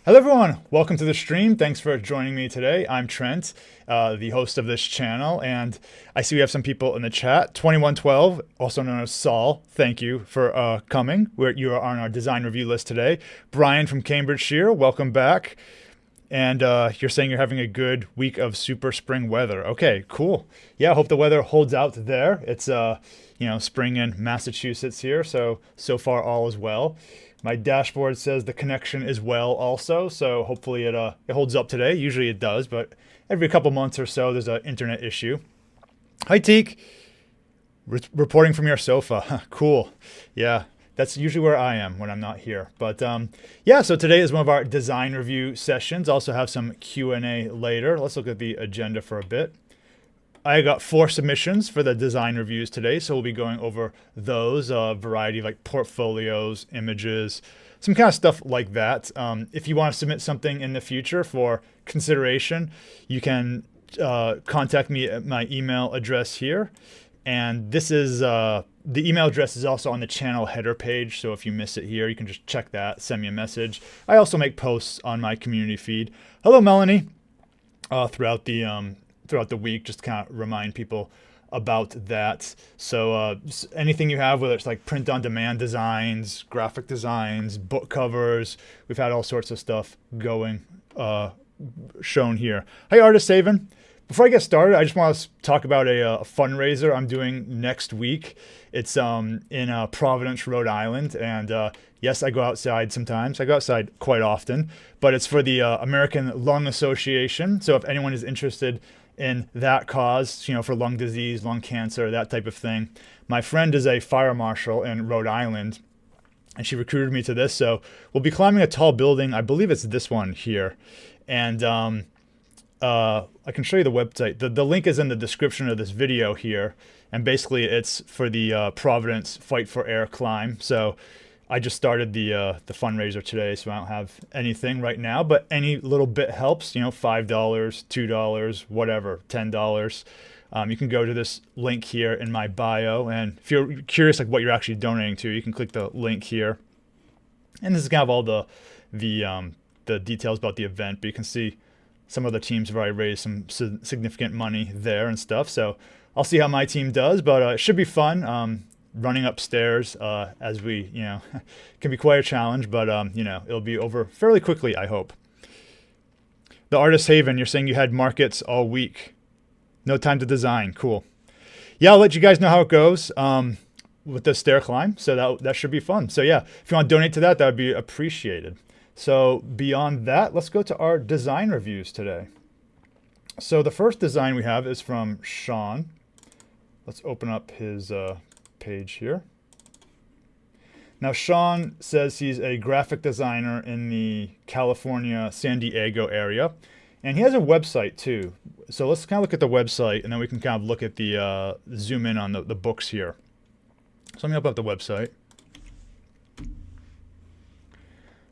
Hello everyone, welcome to the stream. Thanks for joining me today. I'm Trent, the host of this channel, and I see we have some people in the chat. 2112, also known as Saul, thank you for coming. You are on our design review list today. Brian from Cambridgeshire, welcome back. And you're saying you're having a good week of super spring weather. Okay, cool. Yeah, I hope the weather holds out there. It's spring in Massachusetts here, so far all is well. My dashboard says the connection is well also, so hopefully it holds up today. Usually it does, but every couple months or so there's an internet issue. Hi Teak, reporting from your sofa. Cool. Yeah, that's usually where I am when I'm not here. But yeah, so today is one of our design review sessions. Also have some Q&A later. Let's look at the agenda for a bit. I got 4 submissions for the design reviews today, so we'll be going over those, a variety of like portfolios, images, some kind of stuff like that. If you want to submit something in the future for consideration, you can contact me at my email address here. And this is, the email address is also on the channel header page, so if you miss it here, you can just check that, send me a message. I also make posts on my community feed. Hello, Melanie, throughout the week, just to kind of remind people about that. So anything you have, whether it's like print on demand designs, graphic designs, book covers, we've had all sorts of stuff going, shown here. Hi, Artist Haven. Before I get started, I just want to talk about a fundraiser I'm doing next week. It's in Providence, Rhode Island, and yes, I go outside sometimes. I go outside quite often, but it's for the American Lung Association. So if anyone is interested in that cause, for lung disease, lung cancer, that type of thing. My friend is a fire marshal in Rhode Island, and she recruited me to this. So we'll be climbing a tall building. I believe it's this one here. And I can show you the website. The link is in the description of this video here. And basically it's for the Providence Fight for Air climb. So I just started the fundraiser today, so I don't have anything right now, but any little bit helps, $5, $2, whatever, $10. You can go to this link here in my bio, and if you're curious like what you're actually donating to, you can click the link here. And this is kind of all the details about the event, but you can see some of the teams have already raised some significant money there and stuff. So I'll see how my team does, but it should be fun. Running upstairs as we, can be quite a challenge, but, it'll be over fairly quickly, I hope. The Artist Haven, you're saying you had markets all week. No time to design. Cool. Yeah, I'll let you guys know how it goes with the stair climb. So that should be fun. So yeah, if you want to donate to that, that would be appreciated. So beyond that, let's go to our design reviews today. So the first design we have is from Shawn. Let's open up his page here. Now Shawn says he's a graphic designer in the California, San Diego area, and he has a website too. So let's kind of look at the website, and then we can kind of look at the zoom in on the books here. So let me open up the website.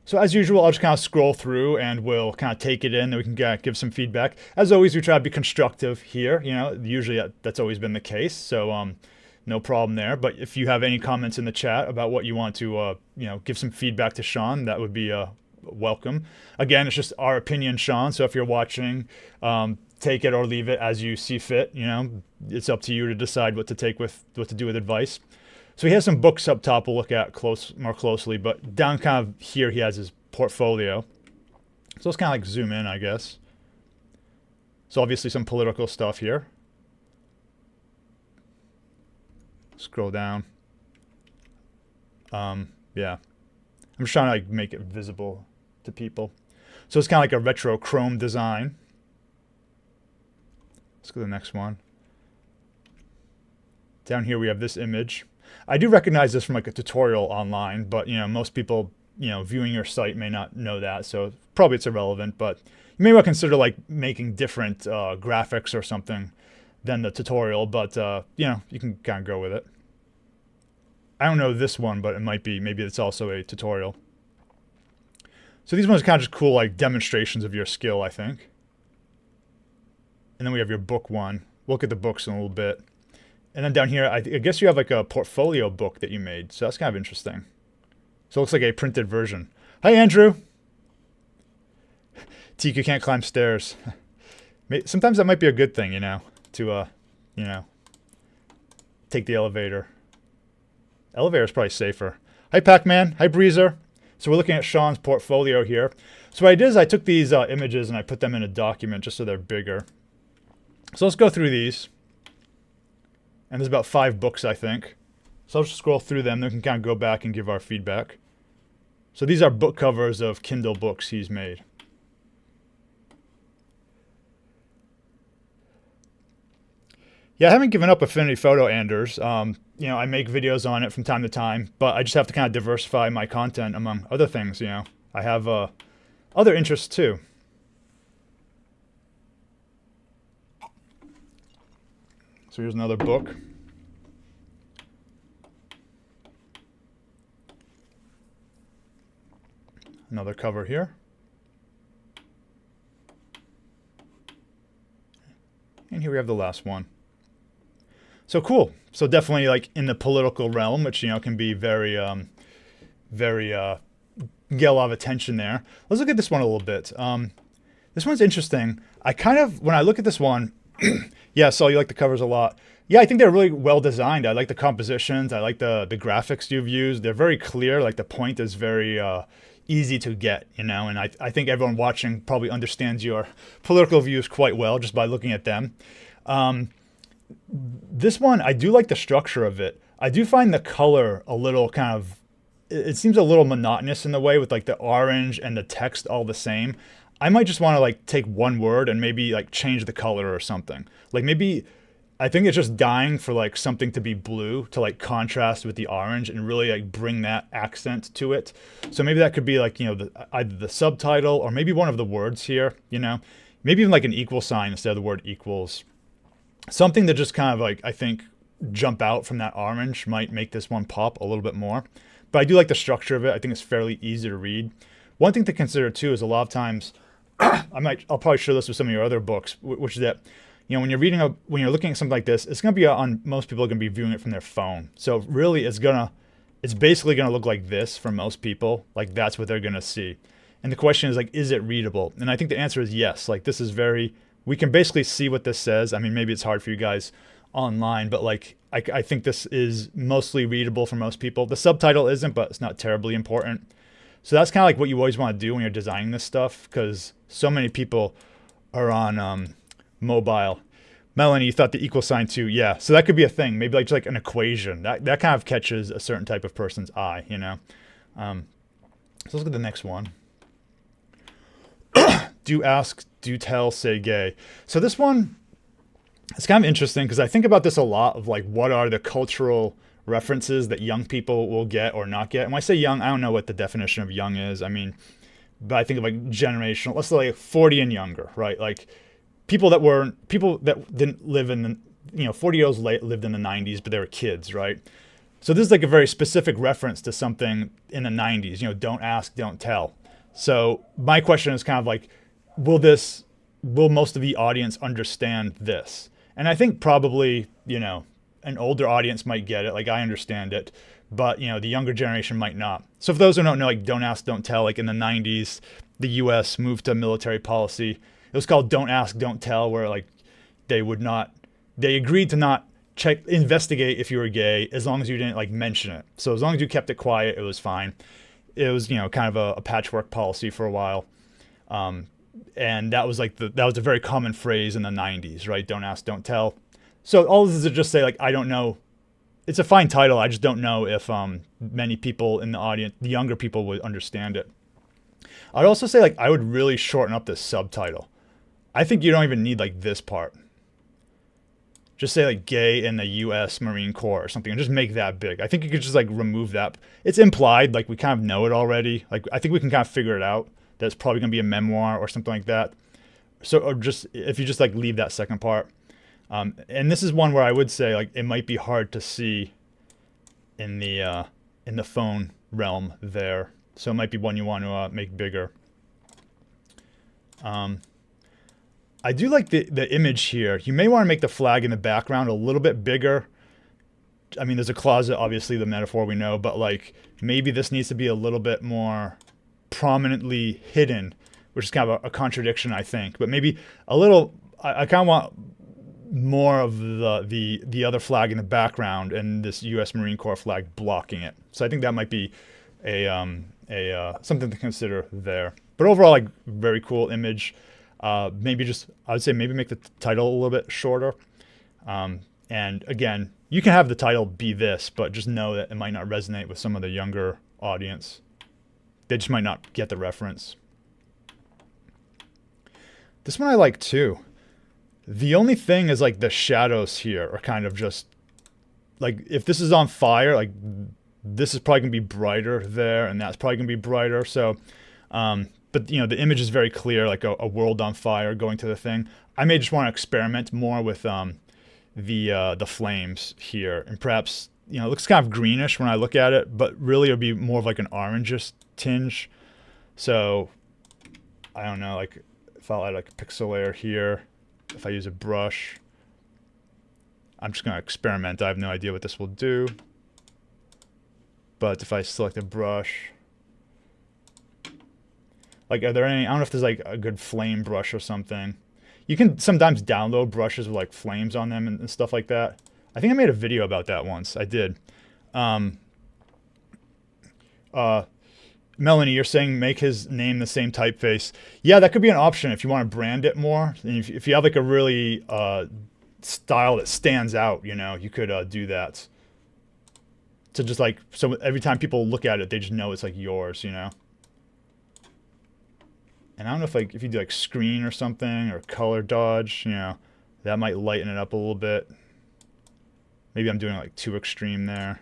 So as usual, I'll just kind of scroll through and we'll kind of take it in, and we can give some feedback. As always, we try to be constructive here. Usually that's always been the case. So no problem there. But if you have any comments in the chat about what you want to, give some feedback to Shawn, that would be welcome. Again, it's just our opinion, Shawn. So if you're watching, take it or leave it as you see fit. It's up to you to decide what to do with advice. So he has some books up top we'll look at more closely, but down kind of here he has his portfolio. So let's kind of like zoom in, I guess. So obviously some political stuff here. Scroll down. Yeah. I'm just trying to like make it visible to people. So it's kind of like a retro chrome design. Let's go to the next one. Down here we have this image. I do recognize this from like a tutorial online, but most people, viewing your site may not know that, so probably it's irrelevant, but you may well consider like making different graphics or something than the tutorial, but you can kind of go with it. I don't know this one, but it might be, maybe it's also a tutorial. So these ones are kind of just cool like demonstrations of your skill, I think. And then we have your book one. We'll look at the books in a little bit. And then down here, I guess you have like a portfolio book that you made. So that's kind of interesting. So it looks like a printed version. Hi, Andrew. Tika can't climb stairs. Sometimes that might be a good thing, to, take the elevator. Elevator is probably safer. Hi, Pac-Man. Hi, Breezer. So we're looking at Shawn's portfolio here. So what I did is I took these images and I put them in a document just so they're bigger. So let's go through these. And there's about 5 books, I think. So I'll just scroll through them. Then we can kind of go back and give our feedback. So these are book covers of Kindle books he's made. Yeah, I haven't given up Affinity Photo, Anders. I make videos on it from time to time, but I just have to kind of diversify my content among other things, I have other interests too. So here's another book. Another cover here. And here we have the last one. So cool. So definitely like in the political realm, which, can be very get a lot of attention there. Let's look at this one a little bit. This one's interesting. When I look at this one, yeah, Saul, you like the covers a lot. Yeah, I think they're really well designed. I like the compositions. I like the graphics you've used. They're very clear. Like the point is very easy to get, and I think everyone watching probably understands your political views quite well just by looking at them. This one, I do like the structure of it. I do find the color a little it seems a little monotonous in the way with like the orange and the text all the same. I might just want to like take one word and maybe like change the color or something. Like maybe I think it's just dying for like something to be blue to like contrast with the orange and really like bring that accent to it. So maybe that could be like, either the subtitle or maybe one of the words here, maybe even like an equal sign instead of the word equals. Something that just kind of like, I think, jump out from that orange might make this one pop a little bit more. But I do like the structure of it. I think it's fairly easy to read. One thing to consider too is a lot of times, I'll probably share this with some of your other books, which is that, when you're looking at something like this, it's going to be most people are going to be viewing it from their phone. So really it's basically going to look like this for most people. Like that's what they're going to see. And the question is like, is it readable? And I think the answer is yes. Like this is we can basically see what this says. I mean, maybe it's hard for you guys online, but like, I think this is mostly readable for most people. The subtitle isn't, but it's not terribly important. So that's kind of like what you always want to do when you're designing this stuff, because so many people are on mobile. Melanie, you thought the equal sign too. Yeah, so that could be a thing. Maybe like just like an equation. That kind of catches a certain type of person's eye, So let's look at the next one. Do ask, do tell, say gay. So this one, it's kind of interesting because I think about this a lot of like what are the cultural references that young people will get or not get. And when I say young, I don't know what the definition of young is. I mean, but I think of like generational, let's say like 40 and younger, right? Like people that didn't live in the, 40 years old lived in the 90s, but they were kids, right? So this is like a very specific reference to something in the 90s, don't ask, don't tell. So my question is kind of like, will most of the audience understand this? And I think probably, an older audience might get it. Like I understand it, but the younger generation might not. So for those who don't know, like don't ask, don't tell, like in the 90s, the US moved to military policy. It was called don't ask, don't tell, where like they agreed to not investigate if you were gay as long as you didn't like mention it. So as long as you kept it quiet, it was fine. It was, kind of a patchwork policy for a while. And that was like that was a very common phrase in the 90s, right? Don't ask, don't tell. So all this is to just say like, I don't know. It's a fine title. I just don't know if many people in the audience, the younger people, would understand it. I'd also say like I would really shorten up this subtitle. I think you don't even need like this part. Just say like gay in the U.S. Marine Corps or something and just make that big. I think you could just like remove that. It's implied, like we kind of know it already. Like I think we can kind of figure it out. That's probably going to be a memoir or something like that. So or just if you just like leave that second part. And this is one where I would say like it might be hard to see in the phone realm there. So it might be one you want to make bigger. I do like the image here. You may want to make the flag in the background a little bit bigger. I mean, there's a closet, obviously, the metaphor we know, but like maybe this needs to be a little bit more prominently hidden which is kind of a contradiction, I think. But maybe a little, I kind of want more of the other flag in the background and this U.S. Marine Corps flag blocking it. So I think that might be a something to consider there. But overall, like, very cool image. Maybe just, I would say maybe make the title a little bit shorter. And again, you can have the title be this, but just know that it might not resonate with some of the younger audience. They just might not get the reference. This one I like too. The only thing is, like, the shadows here are kind of just, like, if this is on fire, like, this is probably going to be brighter there, and that's probably going to be brighter. So, but, you know, the image is very clear, like a world on fire going to the thing. I may just want to experiment more with the flames here. And perhaps, you know, it looks kind of greenish when I look at it, but really it'll be more of like an orangish tinge. So, I don't know, like, if I add like a pixel layer here, if I use a brush, I'm just going to experiment. I have no idea what this will do. But if I select a brush, like, are there any, I don't know if there's like a good flame brush or something. You can sometimes download brushes with like flames on them and stuff like that. I think I made a video about that once. I did. Melanie, you're saying make his name the same typeface. Yeah, that could be an option if you want to brand it more. And if you have like a really style that stands out, you know, you could do that. To just like, so every time people look at it, they just know it's like yours, you know. And I don't know if, like, if you do like screen or something or color dodge, you know, that might lighten it up a little bit. Maybe I'm doing like too extreme there.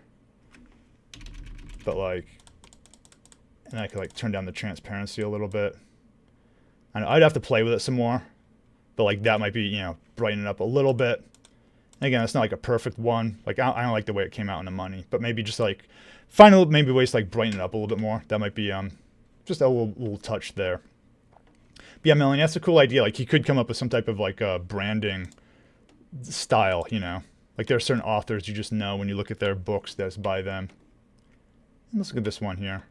But like, and I could like turn down the transparency a little bit. I know I'd have to play with it some more, but like that might be, you know, brighten it up a little bit. And again, it's not like a perfect one. Like, I don't like the way it came out in the money, but maybe just like find maybe ways to like brighten it up a little bit more. That might be just a little touch there. But yeah, Melanie, that's a cool idea. Like, you could come up with some type of like branding style, you know. Like, there are certain authors you just know when you look at their books that's by them. And let's look at this one here.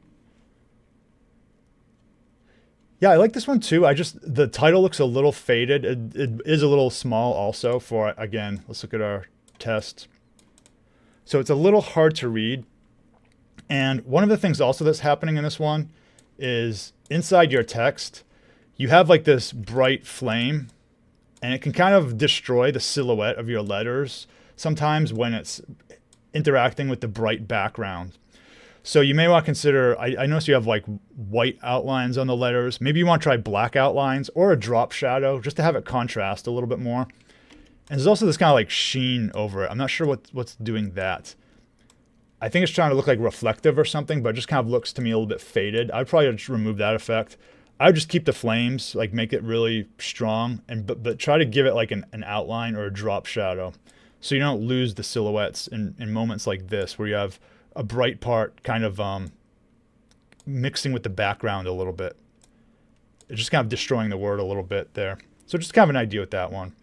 Yeah, I like this one too. The title looks a little faded. It is a little small also for, again, let's look at our test. So it's a little hard to read. And one of the things also that's happening in this one is inside your text, you have like this bright flame, and it can kind of destroy the silhouette of your letters sometimes when it's interacting with the bright background. So you may want to consider, I notice you have like white outlines on the letters. Maybe you want to try black outlines or a drop shadow just to have it contrast a little bit more. And there's also this kind of like sheen over it. I'm not sure what's doing that. I think it's trying to look like reflective or something, but it just kind of looks to me a little bit faded. I'd probably just remove that effect. I would just keep the flames, like make it really strong, and but try to give it like an outline or a drop shadow, so you don't lose the silhouettes in moments like this where you have a bright part kind of mixing with the background a little bit. It's just kind of destroying the word a little bit there. So just kind of an idea with that one.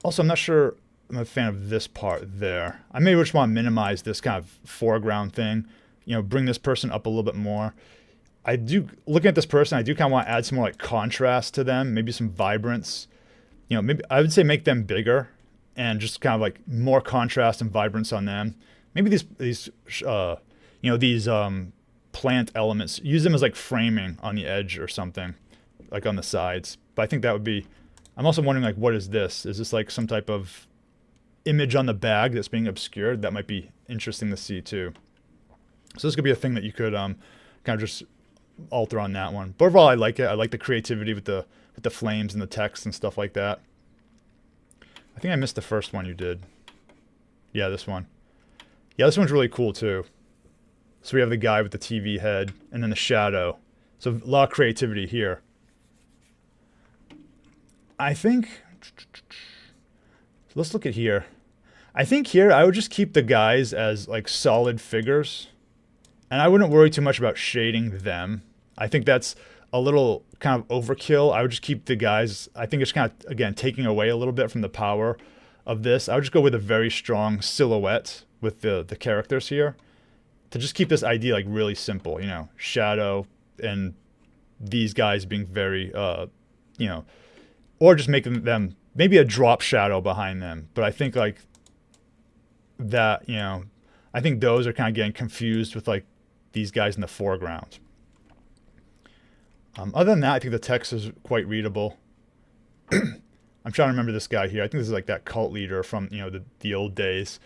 Also, I'm not sure I'm a fan of this part there. I maybe just want to minimize this kind of foreground thing. You know, bring this person up a little bit more. Looking at this person, I do kind of want to add some more like contrast to them, maybe some vibrance. You know, maybe I would say make them bigger and just kind of like more contrast and vibrance on them. Maybe these plant elements, use them as like framing on the edge or something, like on the sides. But I think that would be, I'm also wondering, like, what is this? Is this like some type of image on the bag that's being obscured? That might be interesting to see too. So this could be a thing that you could kind of just alter on that one. But overall, I like it. I like the creativity with the flames and the text and stuff like that. I think I missed the first one you did. Yeah, this one. Yeah, this one's really cool too. So we have the guy with the TV head and then the shadow. So a lot of creativity here. I think, let's look at here. I think here I would just keep the guys as like solid figures. And I wouldn't worry too much about shading them. I think that's a little kind of overkill. I would just keep the guys, I think it's kind of, again, taking away a little bit from the power of this. I would just go with a very strong silhouette with the characters here to just keep this idea like really simple, you know, shadow, and these guys being very, you know, or just making them maybe a drop shadow behind them. But I think like that, you know, I think those are kind of getting confused with like these guys in the foreground. Other than that, I think the text is quite readable. I'm trying to remember this guy here. I think this is like that cult leader from, you know, the old days.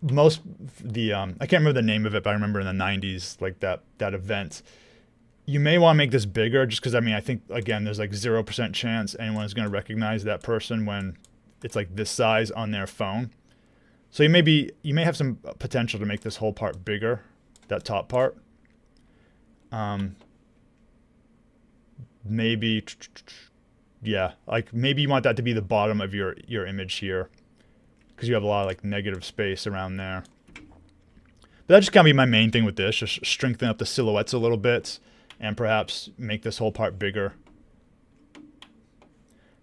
I can't remember the name of it, but I remember in the 90s, like that event. You may want to make this bigger just because, I mean, I think, again, there's like 0% chance anyone is going to recognize that person when it's like this size on their phone. So you may have some potential to make this whole part bigger, that top part. Maybe, yeah, like maybe you want that to be the bottom of your image here because you have a lot of like negative space around there. But that's just gonna be my main thing with this, just strengthen up the silhouettes a little bit and perhaps make this whole part bigger.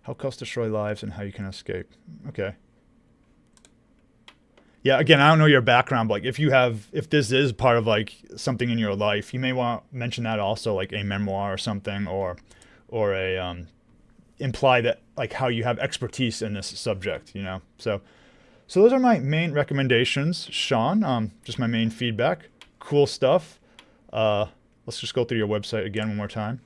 How cults destroy lives and how you can escape. Okay. Yeah, again, I don't know your background, but like if this is part of like something in your life, you may want to mention that also, like a memoir or something, or a imply that like how you have expertise in this subject, you know. So those are my main recommendations, Shawn. Just my main feedback. Cool stuff. Let's just go through your website again one more time.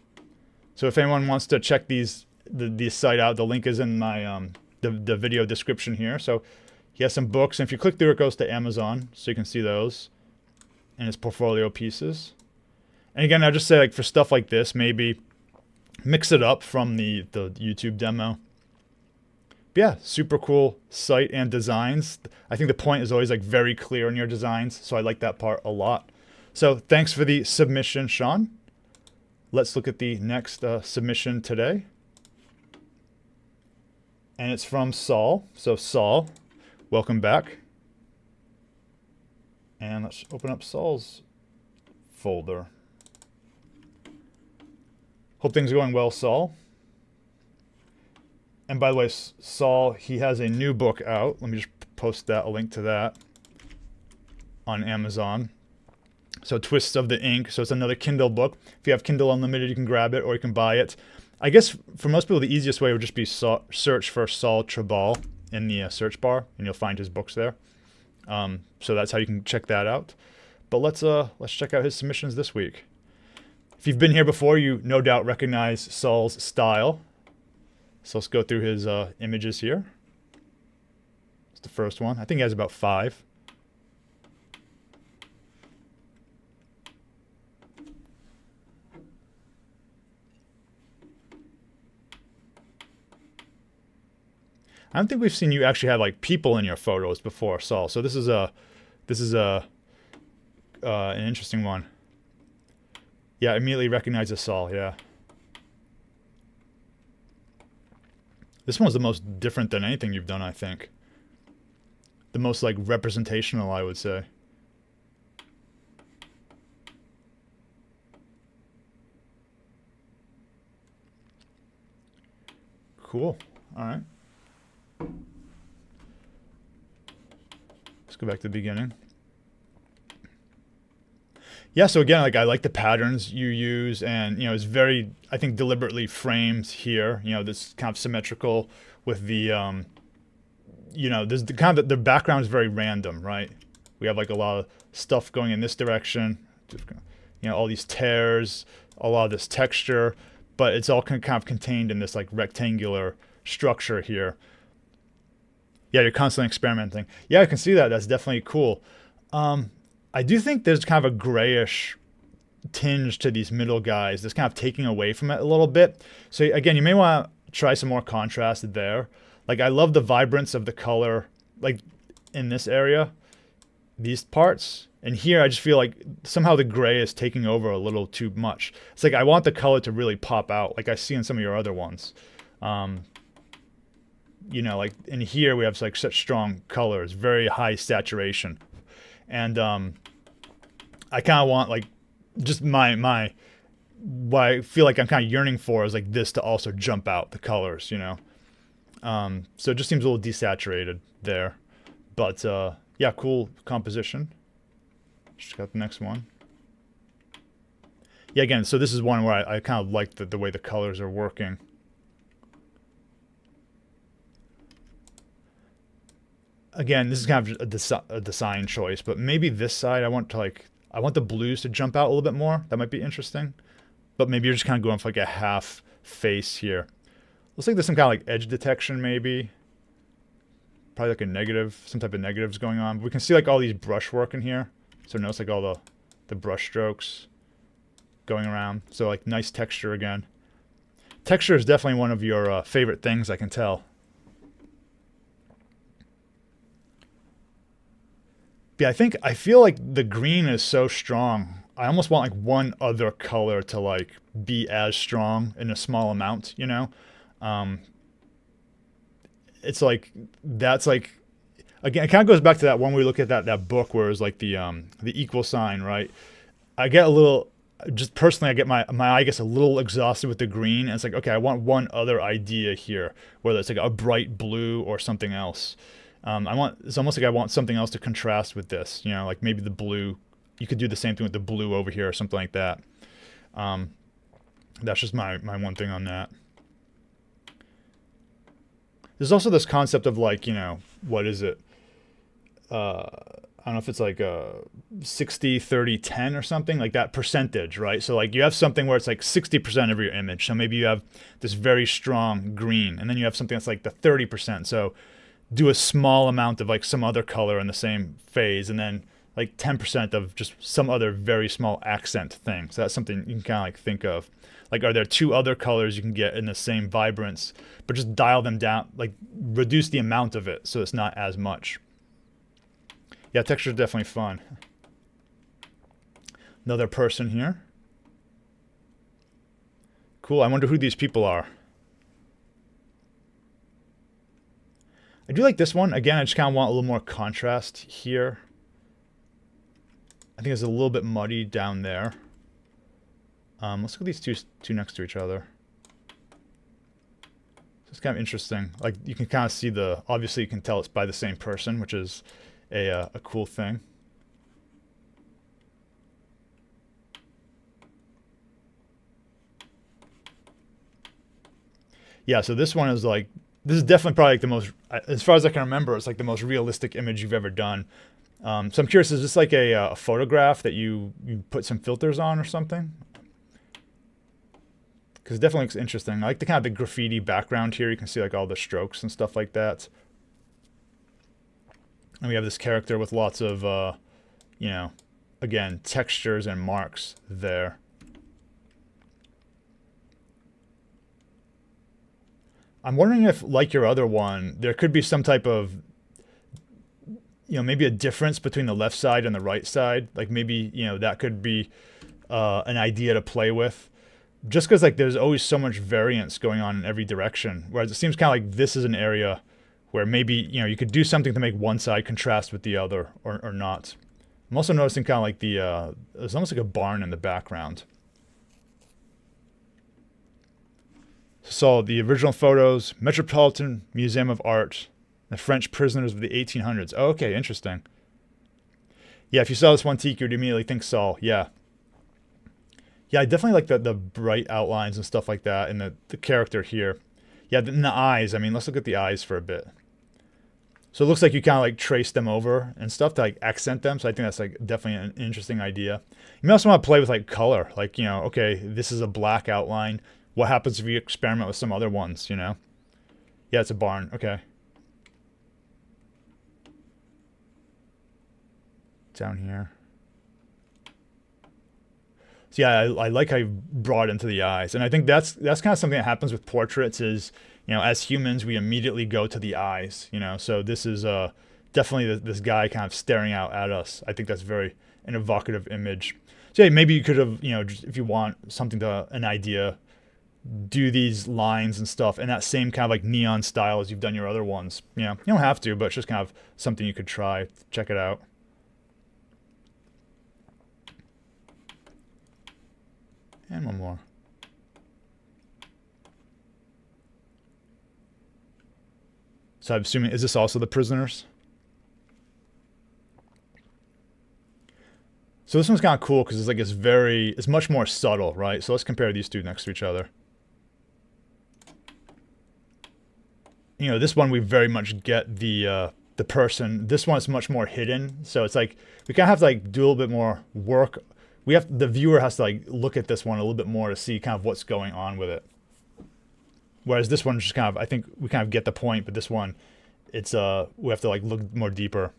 So if anyone wants to check the site out, the link is in my the video description here. So he has some books, and if you click through, it goes to Amazon, so you can see those and his portfolio pieces. And again, I'll just say, like, for stuff like this, maybe mix it up from the YouTube demo. But yeah, super cool site and designs. I think the point is always like very clear in your designs, so I like that part a lot. So thanks for the submission, Shawn. Let's look at the next submission today. And it's from Saul. So Saul, welcome back. And let's open up Saul's folder. Hope things are going well, Saul. And by the way, Saul, he has a new book out. Let me just post a link to that on Amazon. So Twists of the Ink. So it's another Kindle book. If you have Kindle Unlimited, you can grab it or you can buy it. I guess for most people, the easiest way would just be search for Saul Trabal in the search bar, and you'll find his books there. So that's how you can check that out. But let's check out his submissions this week. If you've been here before, you no doubt recognize Saul's style. So let's go through his images here. It's the first one. I think he has about 5. I don't think we've seen you actually have like people in your photos before, Saul. So this is an interesting one. Yeah, immediately recognizes Saul. Yeah. This one's the most different than anything you've done, I think. The most like representational, I would say. Cool. All right. Let's go back to the beginning. Yeah, so again, like I like the patterns you use, and you know, it's very, I think, deliberately framed here. You know, this kind of symmetrical with the, you know, there's the kind of the background is very random, right? We have like a lot of stuff going in this direction, you know, all these tears, a lot of this texture, but it's all kind of contained in this like rectangular structure here. Yeah, you're constantly experimenting. Yeah, I can see that. That's definitely cool. I do think there's kind of a grayish tinge to these middle guys that's kind of taking away from it a little bit. So again, you may want to try some more contrast there. Like I love the vibrance of the color, like in this area, these parts. And here I just feel like somehow the gray is taking over a little too much. It's like I want the color to really pop out, like I see in some of your other ones. You know, like in here we have like such strong colors, very high saturation. And I kind of want like just what I feel like I'm kind of yearning for is like this to also jump out, the colors, you know. So it just seems a little desaturated there. But yeah, cool composition. Check out the next one. Yeah, again, so this is one where I kind of like the way the colors are working. Again, this is kind of a design choice, but maybe this side I want the blues to jump out a little bit more. That might be interesting. But maybe you're just kind of going for like a half face here. Looks like there's some kind of like edge detection maybe. Probably like a negative, some type of negatives going on. But we can see like all these brush work in here. So notice like all the brush strokes going around. So like nice texture again. Texture is definitely one of your favorite things, I can tell. But yeah, I feel like the green is so strong. I almost want like one other color to like be as strong in a small amount, you know? It's like, that's like, again, it kind of goes back to that one where we look at that book where it was like the equal sign, right? I get a little, just personally, I get my eye gets a little exhausted with the green. And it's like, okay, I want one other idea here, whether it's like a bright blue or something else. It's almost like I want something else to contrast with this, you know, like maybe the blue. You could do the same thing with the blue over here or something like that. That's just my one thing on that. There's also this concept of like, you know, what is it? I don't know if it's like a 60, 30, 10 or something like that percentage, right? So like you have something where it's like 60% of your image. So maybe you have this very strong green and then you have something that's like the 30%. So do a small amount of like some other color in the same phase and then like 10% of just some other very small accent thing. So that's something you can kind of like think of. Like, are there two other colors you can get in the same vibrance, but just dial them down, like reduce the amount of it so it's not as much. Yeah, texture is definitely fun. Another person here. Cool, I wonder who these people are. I do like this one. Again, I just kind of want a little more contrast here. I think it's a little bit muddy down there. Let's look at these two next to each other. So it's kind of interesting. Like you can kind of see obviously you can tell it's by the same person, which is a cool thing. Yeah, so this one is like, this is definitely probably like the most, as far as I can remember, it's like the most realistic image you've ever done. So I'm curious, is this like a photograph that you put some filters on or something? Because it definitely looks interesting. I like the kind of the graffiti background here. You can see like all the strokes and stuff like that. And we have this character with lots of, you know, again, textures and marks there. I'm wondering if, like your other one, there could be some type of, you know, maybe a difference between the left side and the right side. Like maybe, you know, that could be an idea to play with. Just because like there's always so much variance going on in every direction. Whereas it seems kind of like this is an area where maybe, you know, you could do something to make one side contrast with the other or not. I'm also noticing kind of like there's almost like a barn in the background. So the original photos, Metropolitan Museum of Art, the French prisoners of the 1800s. Oh, okay, interesting. Yeah, if you saw this one tiki, you'd immediately think Saul. Yeah. Yeah, I definitely like the bright outlines and stuff like that and the character here. Yeah, and the eyes. I mean, let's look at the eyes for a bit. So it looks like you kind of like trace them over and stuff to like accent them. So I think that's like definitely an interesting idea. You may also want to play with like color. Like, you know, okay, this is a black outline. What happens if you experiment with some other ones, you know? Yeah, it's a barn. Okay. Down here. So yeah, I like how you brought into the eyes. And I think that's kind of something that happens with portraits is, you know, as humans, we immediately go to the eyes, you know? So this is definitely this guy kind of staring out at us. I think that's very an evocative image. So yeah, maybe you could have, you know, just, if you want something an idea, do these lines and stuff in that same kind of like neon style as you've done your other ones. You know, you don't have to, but it's just kind of something you could try. Check it out. And one more. So I'm assuming, is this also the prisoners? So this one's kind of cool because it's much more subtle, right? So let's compare these two next to each other. You know, this one we very much get the person. This one's much more hidden. So it's like we kind of have to like do a little bit more work. The viewer has to like look at this one a little bit more to see kind of what's going on with it. Whereas this one just kind of, I think we kind of get the point, but this one, we have to like look more deeper.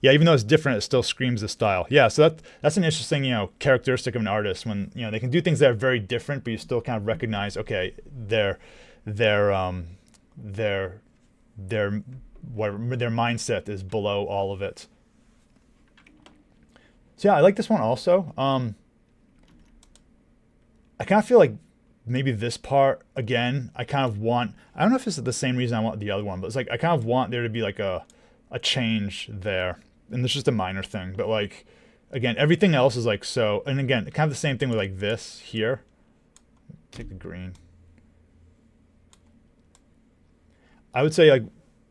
Yeah, even though it's different, it still screams the style. Yeah, so that's an interesting, characteristic of an artist when, they can do things that are very different, but you still kind of recognize, okay, their mindset is below all of it. So yeah, I like this one also. I kind of feel like maybe this part again, I don't know if this is the same reason I want the other one, but it's like I kind of want there to be like a change there. And it's just a minor thing, but like, again, everything else is like so. And again, kind of the same thing with like this here. Take the green. I would say like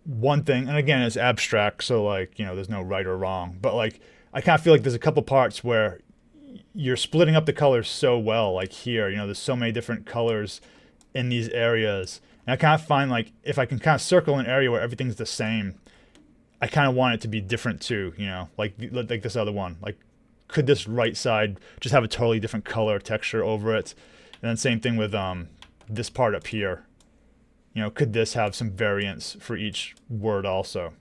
one thing, and again, it's abstract, so like, there's no right or wrong, but like, I kind of feel like there's a couple parts where you're splitting up the colors so well, like here, there's so many different colors in these areas. And I kind of find like, if I can kind of circle an area where everything's the same, I kind of want it to be different too, like this other one. Like, could this right side just have a totally different color texture over it? And then same thing with this part up here. Could this have some variance for each word also?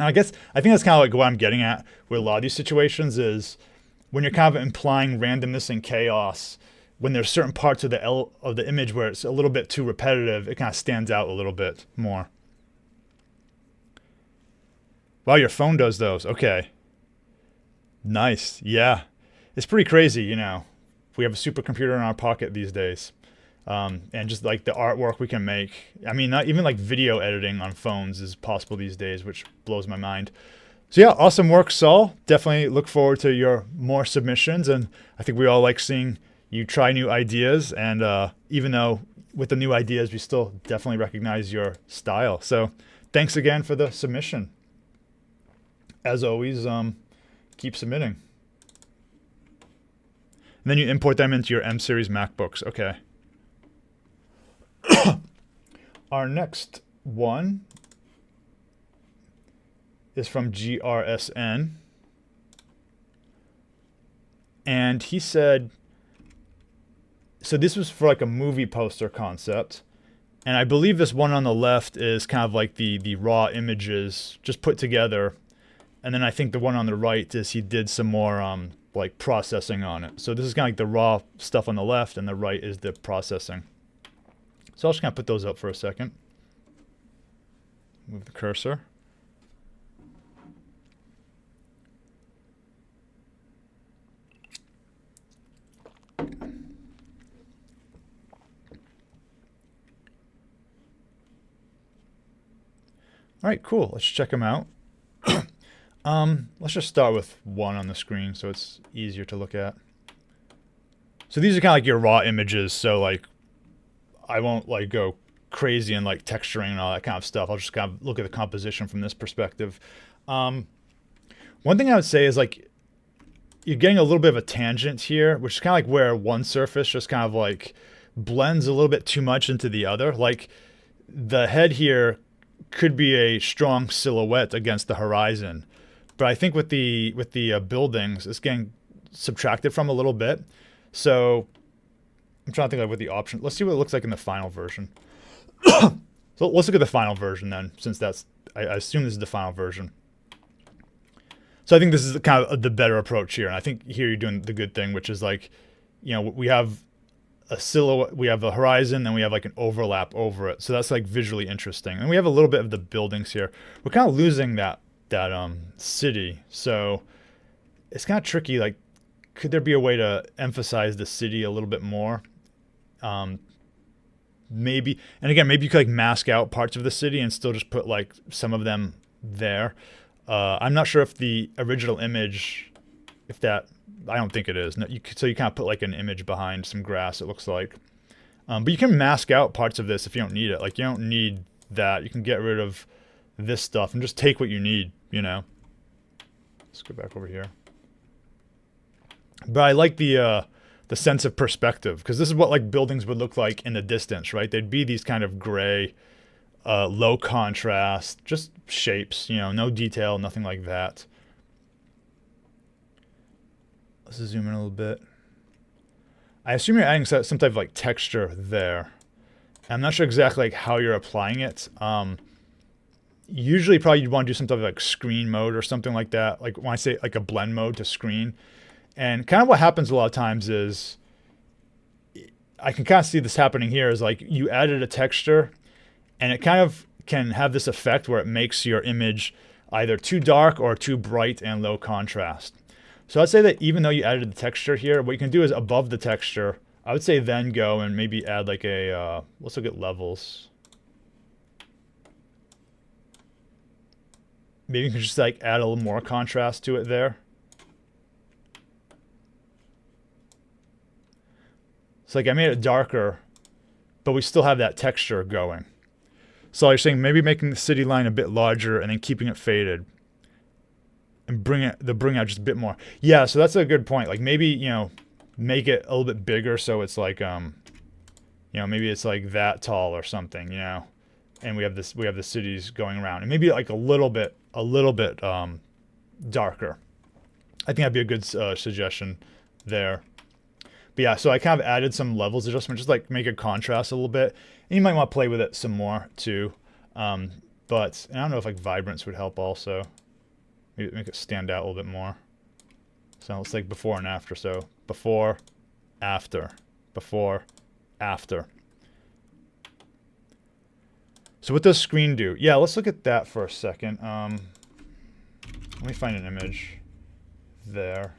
And I think that's kind of like what I'm getting at with a lot of these situations is when you're kind of implying randomness and chaos, when there's certain parts of the image where it's a little bit too repetitive, it kind of stands out a little bit more. Wow, your phone does those. Okay. Nice. Yeah. It's pretty crazy, We have a supercomputer in our pocket these days. And just like the artwork we can make. I mean, not even like video editing on phones is possible these days, which blows my mind. So yeah, awesome work, Saul. Definitely look forward to your more submissions. And I think we all like seeing you try new ideas. And even though with the new ideas, we still definitely recognize your style. So thanks again for the submission. As always, keep submitting. And then you import them into your M series MacBooks. Okay. Our next one is from GRSN. And he said, so this was for like a movie poster concept. And I believe this one on the left is kind of like the raw images just put together. And then I think the one on the right is he did some more like processing on it. So this is kind of like the raw stuff on the left, and the right is the processing. So I'll just kind of put those up for a second. Move the cursor. All right, cool. Let's check them out. Let's just start with one on the screen so it's easier to look at. So these are kind of like your raw images. So like, I won't like go crazy and like texturing and all that kind of stuff. I'll just kind of look at the composition from this perspective. One thing I would say is like, you're getting a little bit of a tangent here, which is kind of like where one surface just kind of like blends a little bit too much into the other. Like the head here could be a strong silhouette against the horizon. But I think with the buildings, it's getting subtracted from a little bit. So I'm trying to think like what the option. Let's see what it looks like in the final version. So let's look at the final version then, since I assume this is the final version. So I think this is kind of the better approach here. And I think here you're doing the good thing, which is like, we have a silhouette, we have a horizon, and we have like an overlap over it. So that's like visually interesting. And we have a little bit of the buildings here. We're kind of losing that city. So it's kind of tricky. Like, could there be a way to emphasize the city a little bit more? Maybe, and again, maybe you could like mask out parts of the city and still just put like some of them there. I'm not sure if the original image, I don't think it is. No, so you kind of put like an image behind some grass, it looks like. But you can mask out parts of this if you don't need it. Like, you don't need that. You can get rid of this stuff and just take what you need, Let's go back over here. But I like the sense of perspective, because this is what like buildings would look like in the distance, right? They'd be these kind of gray, low contrast, just shapes, you know, no detail, nothing like that. Let's zoom in a little bit. I assume you're adding some type of like texture there. I'm not sure exactly like how you're applying it. Usually probably you'd want to do some type of like screen mode or something like that. Like when I say like a blend mode to screen. And kind of what happens a lot of times is, I can kind of see this happening here, is like you added a texture and it kind of can have this effect where it makes your image either too dark or too bright and low contrast. So I'd say that even though you added the texture here, what you can do is above the texture, I would say then go and maybe add like a, let's look at levels. Maybe you can just like add a little more contrast to it there. So like I made it darker, but we still have that texture going. So you're saying maybe making the city line a bit larger and then keeping it faded. And bring out just a bit more. Yeah, so that's a good point. Like maybe, you know, make it a little bit bigger so it's like, you know, maybe it's like that tall or something, you know. And we have the cities going around, and maybe like a little bit darker. I think that'd be a good suggestion there. But yeah, so I kind of added some levels adjustment, just like make it contrast a little bit. And you might want to play with it some more too. But I don't know if like vibrance would help also. Maybe make it stand out a little bit more. So it's like before and after. So before, after, before, after. So what does screen do? Yeah, let's look at that for a second. Let me find an image there.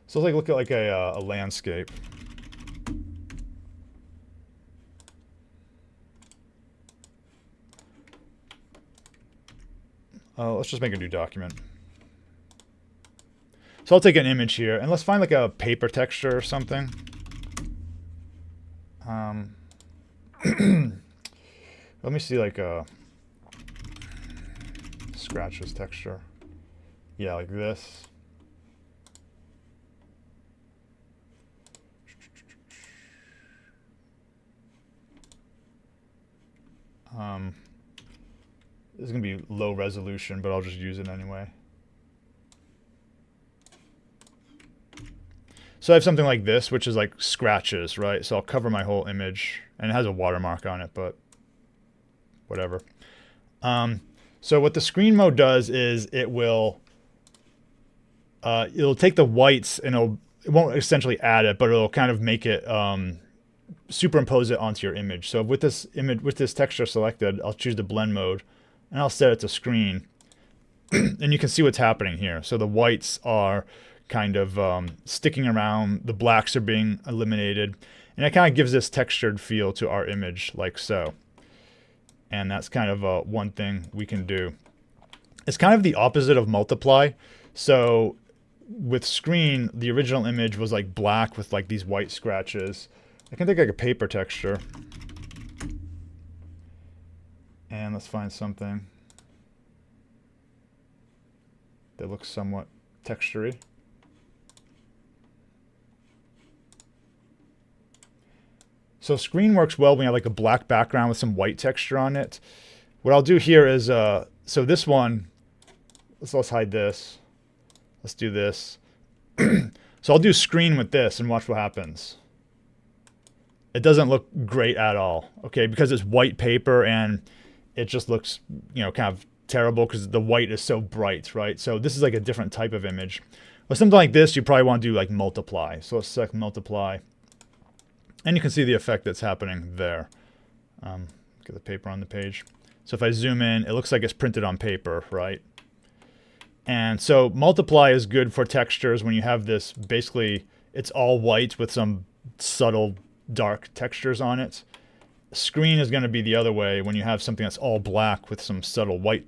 So let's like look at like a landscape. Let's just make a new document. So I'll take an image here, and let's find like a paper texture or something. Let me see like a scratches texture. Yeah, like this. This is going to be low resolution, but I'll just use it anyway. So I have something like this, which is like scratches, right? So I'll cover my whole image, and it has a watermark on it, but whatever. So what the screen mode does is it'll take the whites and it won't essentially add it, but it'll kind of make it superimpose it onto your image. So with this image, with this texture selected, I'll choose the blend mode and I'll set it to screen. And you can see what's happening here. So the whites are kind of sticking around, the blacks are being eliminated, and it kind of gives this textured feel to our image like so. And that's kind of one thing we can do. It's kind of the opposite of multiply. So with screen, the original image was like black with like these white scratches. I can take like a paper texture. And let's find something that looks somewhat textury. So screen works well when you have like a black background with some white texture on it. What I'll do here is, so this one, let's hide this. Let's do this. So I'll do screen with this and watch what happens. It doesn't look great at all, okay, because it's white paper and it just looks, you know, kind of terrible because the white is so bright, right? So this is like a different type of image. With something like this, you probably want to do like multiply. So let's select multiply. And you can see the effect that's happening there. Get the paper on the page. So if I zoom in, it looks like it's printed on paper, right? And so multiply is good for textures when you have this, basically, it's all white with some subtle dark textures on it. Screen is going to be the other way when you have something that's all black with some subtle white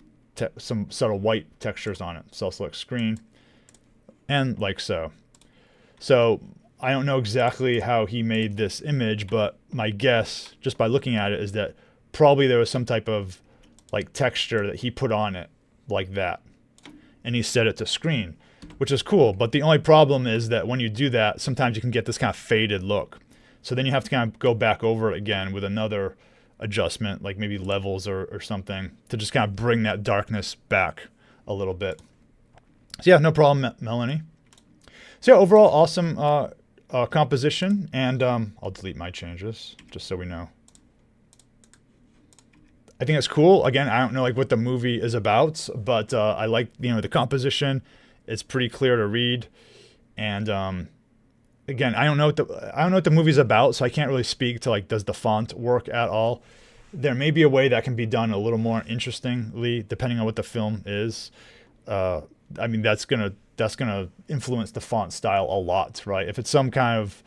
textures on it. So I'll select screen and like so. So I don't know exactly how he made this image, but my guess, just by looking at it, is that probably there was some type of like texture that he put on it like that. and he set it to screen, which is cool. But the only problem is that when you do that, sometimes you can get this kind of faded look. So then you have to kind of go back over it again with another adjustment, like maybe levels or something, to just kind of bring that darkness back a little bit. So yeah, no problem, Melanie. So yeah, overall, awesome composition. And I'll delete my changes just so we know. I think it's cool. Again, I don't know like what the movie is about, but I like, you know, the composition. It's pretty clear to read. And again, I don't know what the movie's about, so I can't really speak to like, does the font work at all? There may be a way that can be done a little more interestingly, depending on what the film is. I mean, that's gonna influence the font style a lot, right? If it's some kind of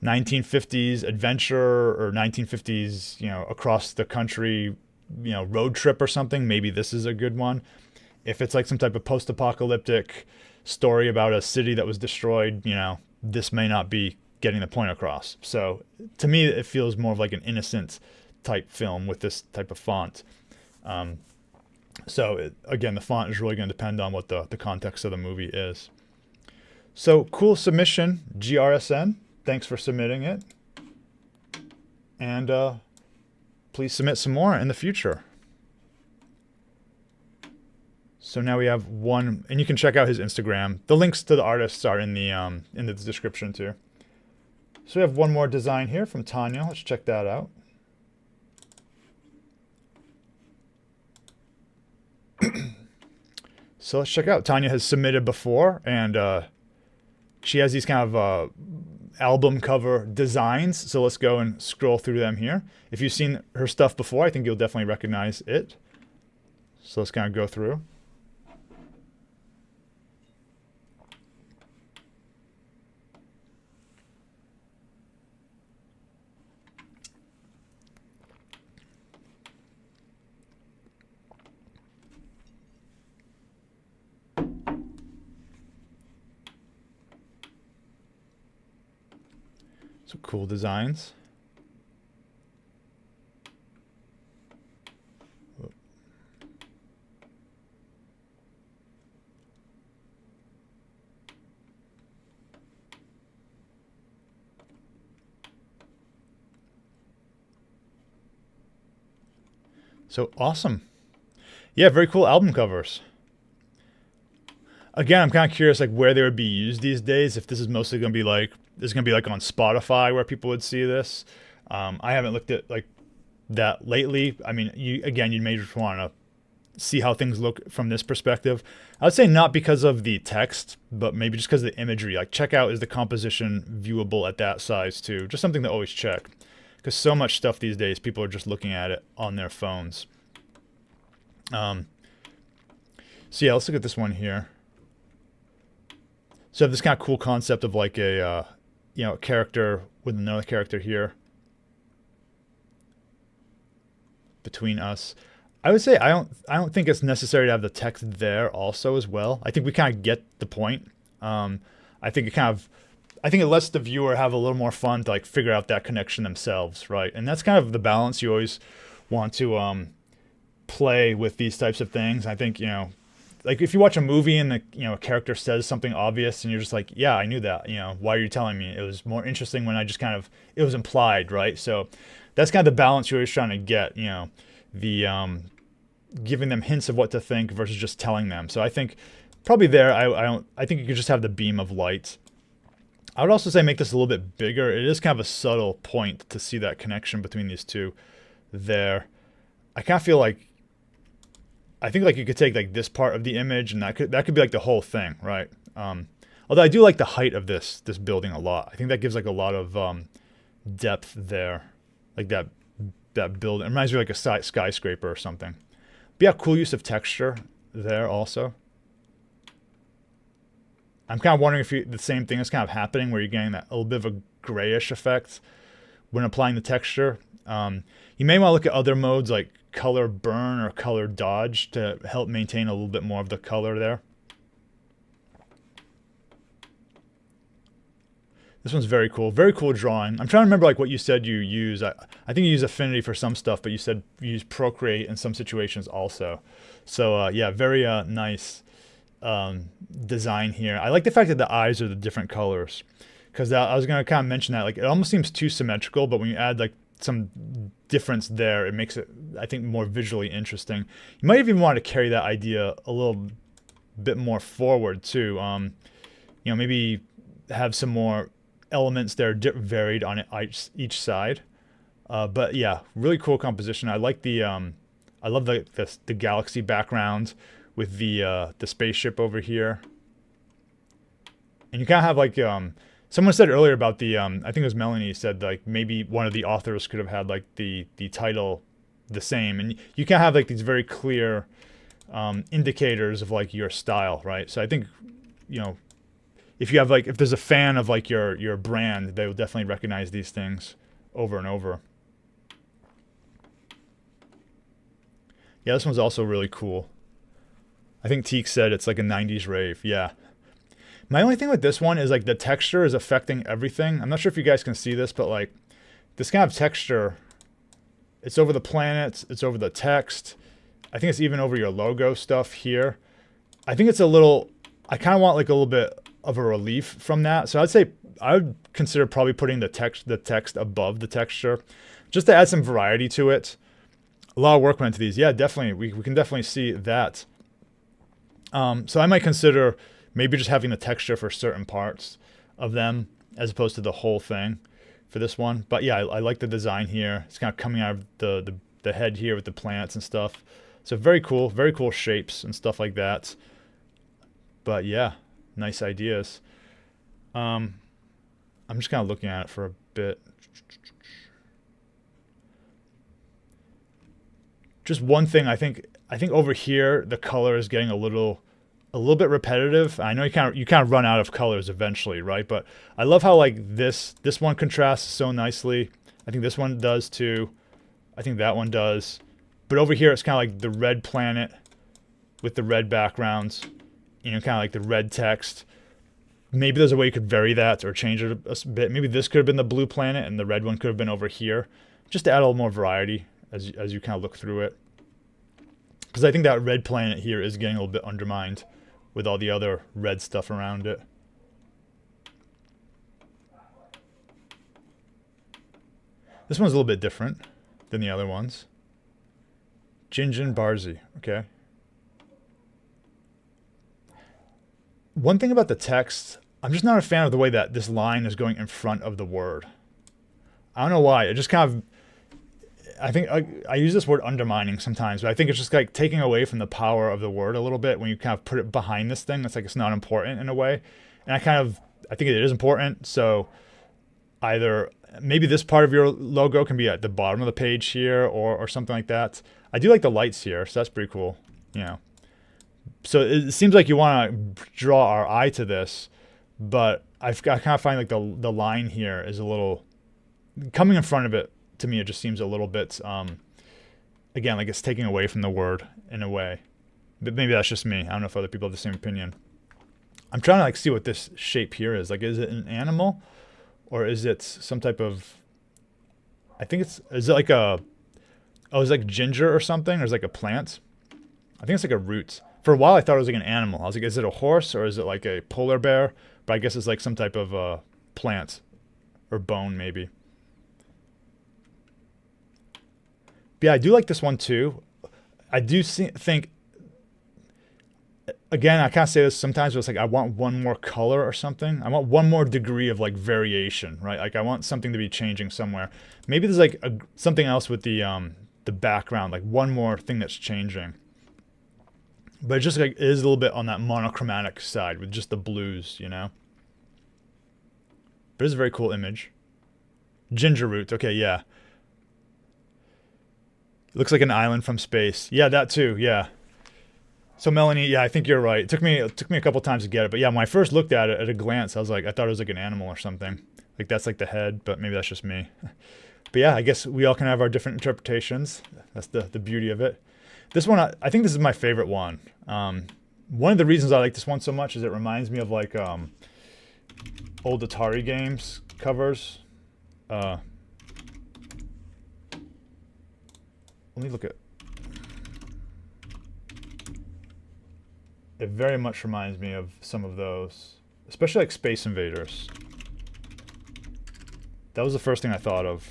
1950s adventure or 1950s, you know, across the country, you know, road trip or something, maybe this is a good one. If it's like some type of post-apocalyptic story about a city that was destroyed, you know, this may not be getting the point across. So to me, it feels more of like an innocent type film with this type of font. Again, the font is really going to depend on what the context of the movie is. So cool submission, GRSN. Thanks for submitting it. And please submit some more in the future. So now we have one, and you can check out his Instagram. The links to the artists are in the description too. So we have one more design here from Tanya. Let's check that out. So let's check out. Tanya has submitted before, and she has these kind of album cover designs. So let's go and scroll through them here. If you've seen her stuff before, I think you'll definitely recognize it. So let's kind of go through. Some cool designs. So awesome. Yeah, very cool album covers. Again, I'm kind of curious like where they would be used these days. If this is mostly going to be like, this is going to be like on Spotify where people would see this. I haven't looked at like that lately. I mean, you may just want to see how things look from this perspective. I would say not because of the text, but maybe just because of the imagery. Like check out, is the composition viewable at that size too? Just something to always check. Because so much stuff these days, people are just looking at it on their phones. So yeah, let's look at this one here. So I have this kind of cool concept of like a character with another character here between us. I would say I don't think it's necessary to have the text there also as well. I think we kind of get the point. I think it lets the viewer have a little more fun to like figure out that connection themselves, right? And that's kind of the balance you always want to play with these types of things. I think, you know, like if you watch a movie and a character says something obvious and you're just like, yeah, I knew that, you know, why are you telling me? It was more interesting when I just kind of, it was implied, right? So that's kind of the balance you're always trying to get, you know, the giving them hints of what to think versus just telling them. So I think probably there, I think you could just have the beam of light. I would also say make this a little bit bigger. It is kind of a subtle point to see that connection between these two there. I kind of feel like, I think like you could take like this part of the image and that could be like the whole thing, right? Although I do like the height of this building a lot. I think that gives like a lot of depth there, like that building. It reminds me of like a skyscraper or something. But yeah, cool use of texture there also. I'm kind of wondering if the same thing is kind of happening where you're getting that a little bit of a grayish effect when applying the texture. You may want to look at other modes like color burn or color dodge to help maintain a little bit more of the color there. This one's very cool drawing. I'm trying to remember like what you said you use. I think you use Affinity for some stuff, but you said you use Procreate in some situations also. So yeah, very nice design here. I like the fact that the eyes are the different colors, because I was going to kind of mention that, like, it almost seems too symmetrical, but when you add like some difference there, it makes it, I think, more visually interesting. You might even want to carry that idea a little bit more forward too. You know, maybe have some more elements that are varied on each side. But yeah, really cool composition. I like the I love the galaxy background with the spaceship over here. And you kind of have like someone said earlier about the I think it was Melanie said, like, maybe one of the authors could have had like the title the same, and you can have like these very clear indicators of like your style, right? So I think, you know, if you have like, if there's a fan of like your brand, they will definitely recognize these things over and over. Yeah, this one's also really cool. I think Teek said it's like a 90s rave. Yeah. My only thing with this one is like the texture is affecting everything. I'm not sure if you guys can see this, but like this kind of texture, it's over the planets, it's over the text. I think it's even over your logo stuff here. I think it's a little, I kind of want like a little bit of a relief from that. So I'd say I would consider probably putting the text above the texture, just to add some variety to it. A lot of work went into these. Yeah, definitely. We can definitely see that. So I might consider maybe just having the texture for certain parts of them as opposed to the whole thing for this one. But yeah, I like the design here. It's kind of coming out of the head here with the planets and stuff. So very cool shapes and stuff like that. But yeah, nice ideas. I'm just kind of looking at it for a bit. Just one thing, I think over here the color is getting a little bit repetitive. I know you kind of run out of colors eventually, right? But I love how like this one contrasts so nicely. I think this one does too. I think that one does. But over here it's kind of like the red planet with the red backgrounds, you know, kind of like the red text. Maybe there's a way you could vary that or change it a bit. Maybe this could have been the blue planet and the red one could have been over here, just to add a little more variety as you kind of look through it. Because I think that red planet here is getting a little bit undermined with all the other red stuff around it. This one's a little bit different than the other ones. Jinjin Barzi, okay. One thing about the text, I'm just not a fan of the way that this line is going in front of the word. I don't know why. It just kind of, I think I use this word undermining sometimes, but I think it's just like taking away from the power of the word a little bit when you kind of put it behind this thing. It's like it's not important in a way. And I think it is important. So either maybe this part of your logo can be at the bottom of the page here or something like that. I do like the lights here, so that's pretty cool. You know. So it seems like you want to draw our eye to this, but I kind of find like the line here is a little, coming in front of it, to me, it just seems a little bit, again, like it's taking away from the word in a way. But maybe that's just me. I don't know if other people have the same opinion. I'm trying to like see what this shape here is. Like, is it an animal or is it some type of, is it like is it like ginger or something? Or is it like a plant? I think it's like a root. For a while, I thought it was like an animal. I was like, is it a horse or is it like a polar bear? But I guess it's like some type of plant or bone maybe. But yeah, I do like this one too. I do think, again, I kind of say this sometimes, but it's like I want one more color or something. I want one more degree of like variation, right? Like I want something to be changing somewhere. Maybe there's like something else with the background, like one more thing that's changing. But it just like it is a little bit on that monochromatic side with just the blues, you know? But it's a very cool image. Ginger root, okay, yeah. It looks like an island from space. Yeah, that too, yeah. So Melanie, yeah, I think you're right. It took me a couple times to get it, but yeah, when I first looked at it at a glance, I thought it was like an animal or something. Like that's like the head, but maybe that's just me. But yeah, I guess we all can have our different interpretations. That's the beauty of it. This one, I think this is my favorite one. One of the reasons I like this one so much is it reminds me of like old Atari games covers. Let me look at. It very much reminds me of some of those, especially like Space Invaders. That was the first thing I thought of.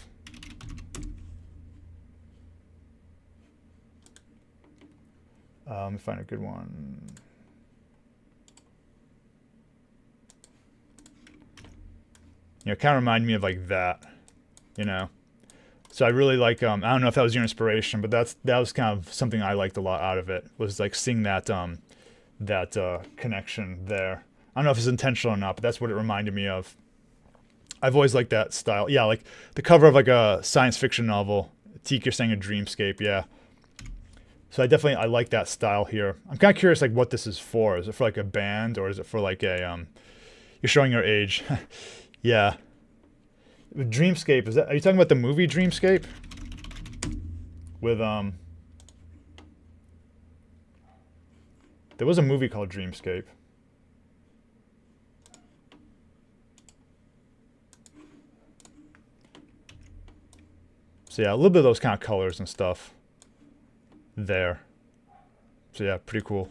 Let me find a good one. You know, it kind of reminded me of like that, you know. So I really like, I don't know if that was your inspiration, but that was kind of something I liked a lot out of it, was like seeing that connection there. I don't know if it's intentional or not, but that's what it reminded me of. I've always liked that style. Yeah, like the cover of like a science fiction novel. Teak, you're saying a dreamscape, yeah. So I like that style here. I'm kind of curious like what this is for. Is it for like a band, or is it for like a, you're showing your age. Yeah. Dreamscape, are you talking about the movie Dreamscape? With, there was a movie called Dreamscape. So yeah, a little bit of those kind of colors and stuff there. So yeah, pretty cool.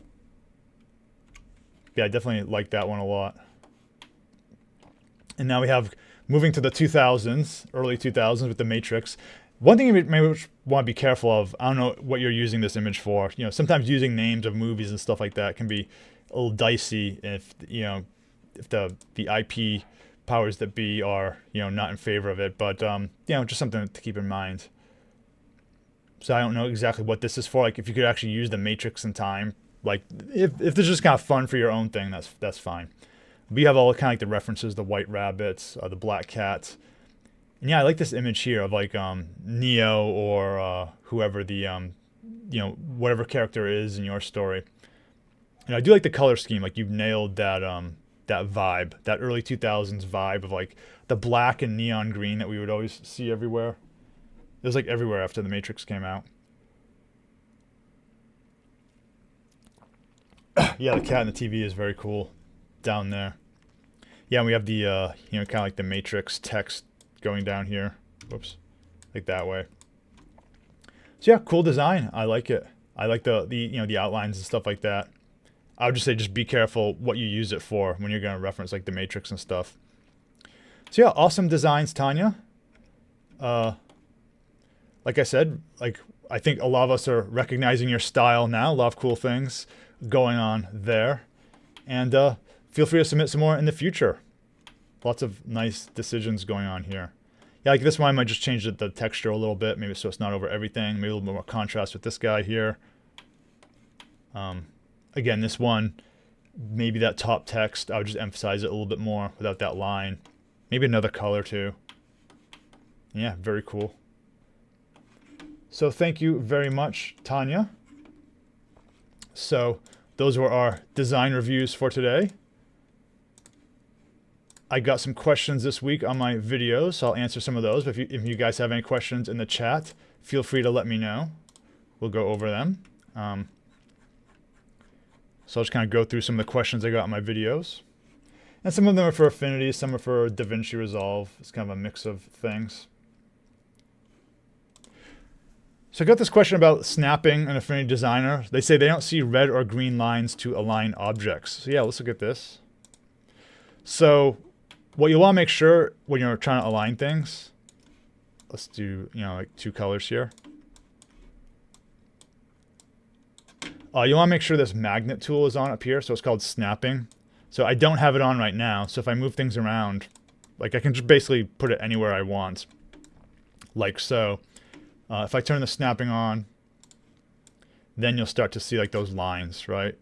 Yeah, I definitely like that one a lot. And now we have moving to the 2000s, early 2000s with the Matrix. One thing you maybe want to be careful of, I don't know what you're using this image for. You know, sometimes using names of movies and stuff like that can be a little dicey if, you know, if the IP powers that be are, you know, not in favor of it. But, you know, just something to keep in mind. So I don't know exactly what this is for. Like, if you could actually use the Matrix in time, like, if this is just kind of fun for your own thing, that's fine. We have all kind of like the references, the white rabbits, the black cat. And yeah, I like this image here of like Neo or whoever the, you know, whatever character is in your story. And I do like the color scheme. Like you've nailed that, that vibe, that early 2000s vibe of like the black and neon green that we would always see everywhere. It was like everywhere after the Matrix came out. Yeah, the cat in the TV is very cool down there. Yeah, and we have the, you know, kind of like the Matrix text going down here. Whoops. Like that way. So yeah, cool design. I like it. I like the you know, the outlines and stuff like that. I would just say just be careful what you use it for when you're going to reference like the Matrix and stuff. So yeah, awesome designs, Tanya. Like I said, like I think a lot of us are recognizing your style now. A lot of cool things going on there. And feel free to submit some more in the future. Lots of nice decisions going on here. Yeah, like this one I might just change the texture a little bit, maybe so it's not over everything. Maybe a little bit more contrast with this guy here. Again, this one, maybe that top text, I would just emphasize it a little bit more without that line. Maybe another color too. Yeah, very cool. So thank you very much, Tanya. So those were our design reviews for today. I got some questions this week on my videos, so I'll answer some of those. But if you guys have any questions in the chat, feel free to let me know. We'll go over them. So I'll just kind of go through some of the questions I got in my videos. And some of them are for Affinity, some are for DaVinci Resolve. It's kind of a mix of things. So I got this question about snapping an Affinity Designer. They say they don't see red or green lines to align objects. So yeah, let's look at this. So what you want to make sure when you're trying to align things, let's do, you know, like 2 colors here. You want to make sure this magnet tool is on up here. So it's called snapping. So I don't have it on right now. So if I move things around, like I can just basically put it anywhere I want. Like so. If I turn the snapping on, then you'll start to see like those lines, right?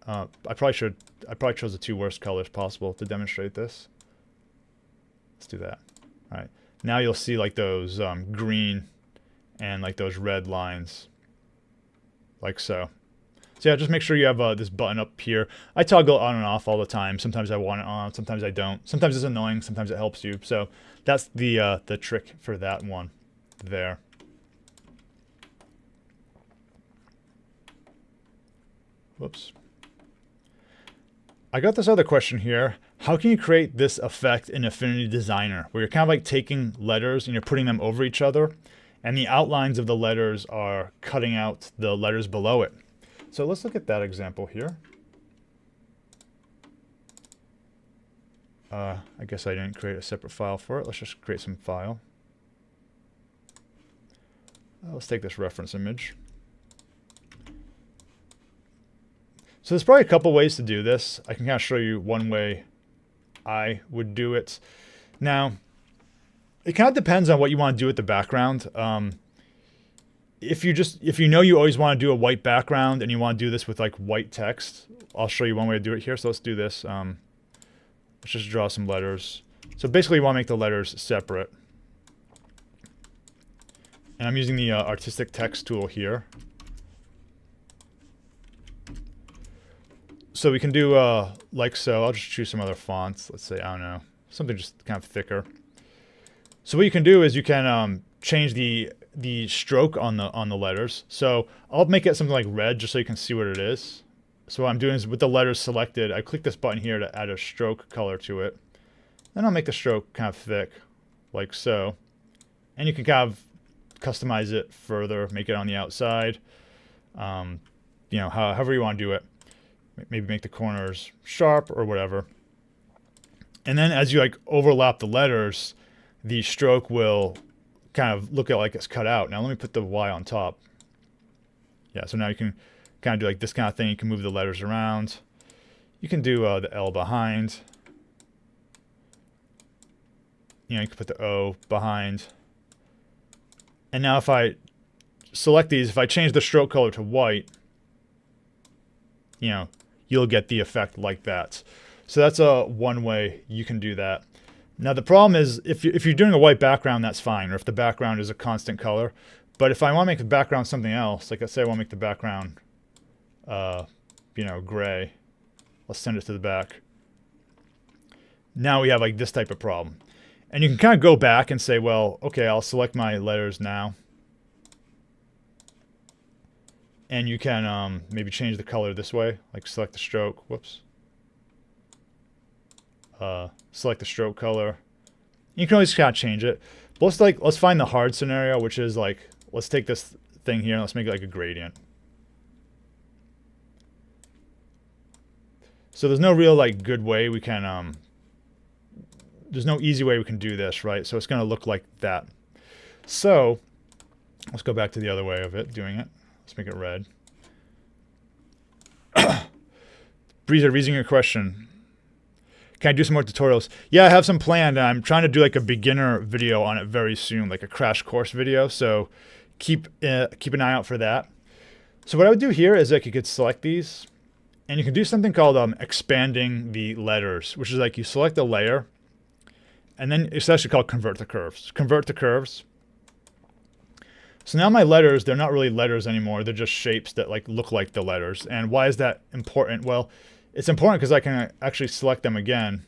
I probably chose the 2 worst colors possible to demonstrate this. Let's do that. All right. Now you'll see like those green and like those red lines, like so. So yeah, just make sure you have this button up here. I toggle on and off all the time. Sometimes I want it on, sometimes I don't. Sometimes it's annoying, sometimes it helps you. So that's the trick for that one there. Whoops. I got this other question here. How can you create this effect in Affinity Designer where you're kind of like taking letters and you're putting them over each other and the outlines of the letters are cutting out the letters below it? So let's look at that example here. I guess I didn't create a separate file for it. Let's just create some file. Let's take this reference image. So there's probably a couple ways to do this. I can kind of show you one way I would do it. Now, it kind of depends on what you want to do with the background. If you know you always want to do a white background and you want to do this with like white text, I'll show you one way to do it here. So let's do this. Let's just draw some letters. So basically you want to make the letters separate. And I'm using the artistic text tool here. So we can do like so. I'll just choose some other fonts. Let's say, I don't know, something just kind of thicker. So what you can do is you can change the stroke on the letters. So I'll make it something like red just so you can see what it is. So what I'm doing is with the letters selected, I click this button here to add a stroke color to it. Then I'll make the stroke kind of thick, like so. And you can kind of customize it further, make it on the outside. You know, however you want to do it. Maybe make the corners sharp or whatever. And then as you like overlap the letters, the stroke will kind of look like it's cut out. Now let me put the Y on top. Yeah, so now you can kind of do like this kind of thing. You can move the letters around. You can do the L behind. You know, you can put the O behind. And now if I select these, if I change the stroke color to white, you know, you'll get the effect like that. So that's one way you can do that. Now the problem is if you're doing a white background, that's fine, or if the background is a constant color. But if I want to make the background something else, like let's say I want to make the background, you know, gray. Let's send it to the back. Now we have like this type of problem. And you can kind of go back and say, well, okay, I'll select my letters now. And you can maybe change the color this way, like select the stroke. Whoops. Select the stroke color. You can always kind of change it. But let's find the hard scenario, which is like, let's take this thing here and let's make it like a gradient. So there's no real like good way we can there's no easy way we can do this, right? So it's going to look like that. So let's go back to the other way of it, doing it. Let's make it red. Breezer, raising your question. Can I do some more tutorials? Yeah, I have some planned. I'm trying to do like a beginner video on it very soon, like a crash course video. So keep an eye out for that. So what I would do here is like you could select these, and you can do something called expanding the letters, which is like you select a layer, and then it's actually called convert to curves. Convert to curves. So now my letters, they're not really letters anymore. They're just shapes that like look like the letters. And why is that important? Well, it's important because I can actually select them again.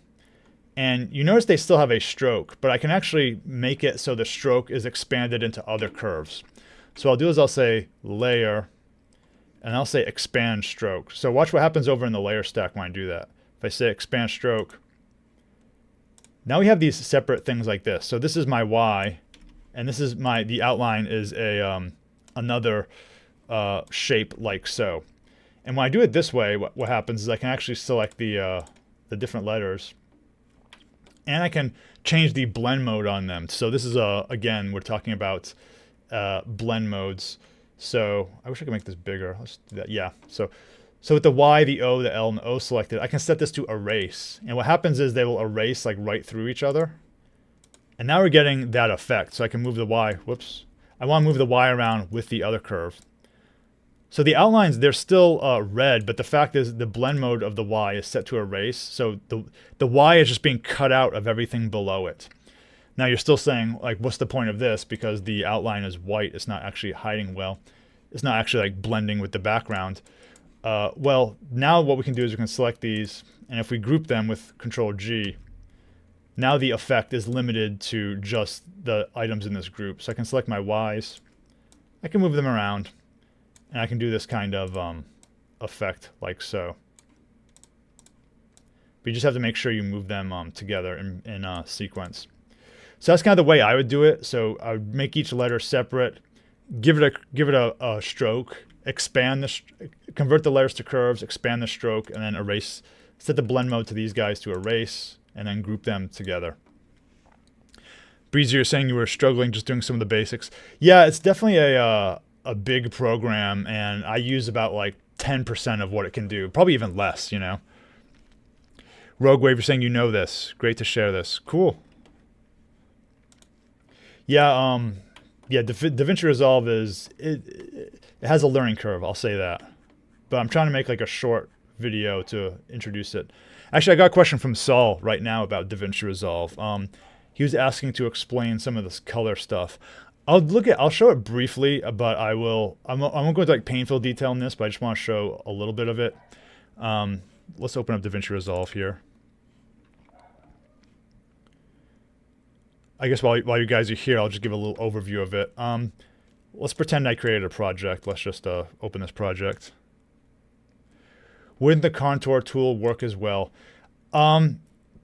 And you notice they still have a stroke, but I can actually make it so the stroke is expanded into other curves. So what I'll do is I'll say layer, and I'll say expand stroke. So watch what happens over in the layer stack when I do that. If I say expand stroke, now we have these separate things like this. So this is my Y. And this is the outline is a another shape like so. And when I do it this way, what happens is I can actually select the different letters, and I can change the blend mode on them. So this is again, we're talking about blend modes. So I wish I could make this bigger. Let's do that. Yeah. So with the Y, the O, the L, and the O selected, I can set this to erase. And what happens is they will erase like right through each other. And now we're getting that effect. So I can move the Y. Whoops. I want to move the Y around with the other curve. So the outlines, they're still red, but the fact is the blend mode of the Y is set to erase. So the Y is just being cut out of everything below it. Now you're still saying, like, what's the point of this? Because the outline is white. It's not actually hiding well. It's not actually like blending with the background. Well, now what we can do is we can select these, and if we group them with Control G, now the effect is limited to just the items in this group. So I can select my Ys. I can move them around. And I can do this kind of effect like so. But you just have to make sure you move them together in sequence. So that's kind of the way I would do it. So I would make each letter separate, give it a stroke, convert the letters to curves, expand the stroke, and then erase. Set the blend mode to these guys to erase. and then group them together. Breezy, you're saying you were struggling just doing some of the basics. Yeah, it's definitely a big program, and I use about like 10% of what it can do, probably even less, you know. Rogue Wave, you're saying you know this. Great to share this. Cool. Yeah, yeah. DaVinci Resolve it has a learning curve. I'll say that, but I'm trying to make like a short video to introduce it. Actually, I got a question from Saul right now about DaVinci Resolve. He was asking to explain some of this color stuff. I'll show it briefly, but I won't go into like painful detail in this, but I just want to show a little bit of it. Let's open up DaVinci Resolve here. I guess while you guys are here, I'll just give a little overview of it. Let's pretend I created a project. Let's just open this project. Wouldn't the contour tool work as well?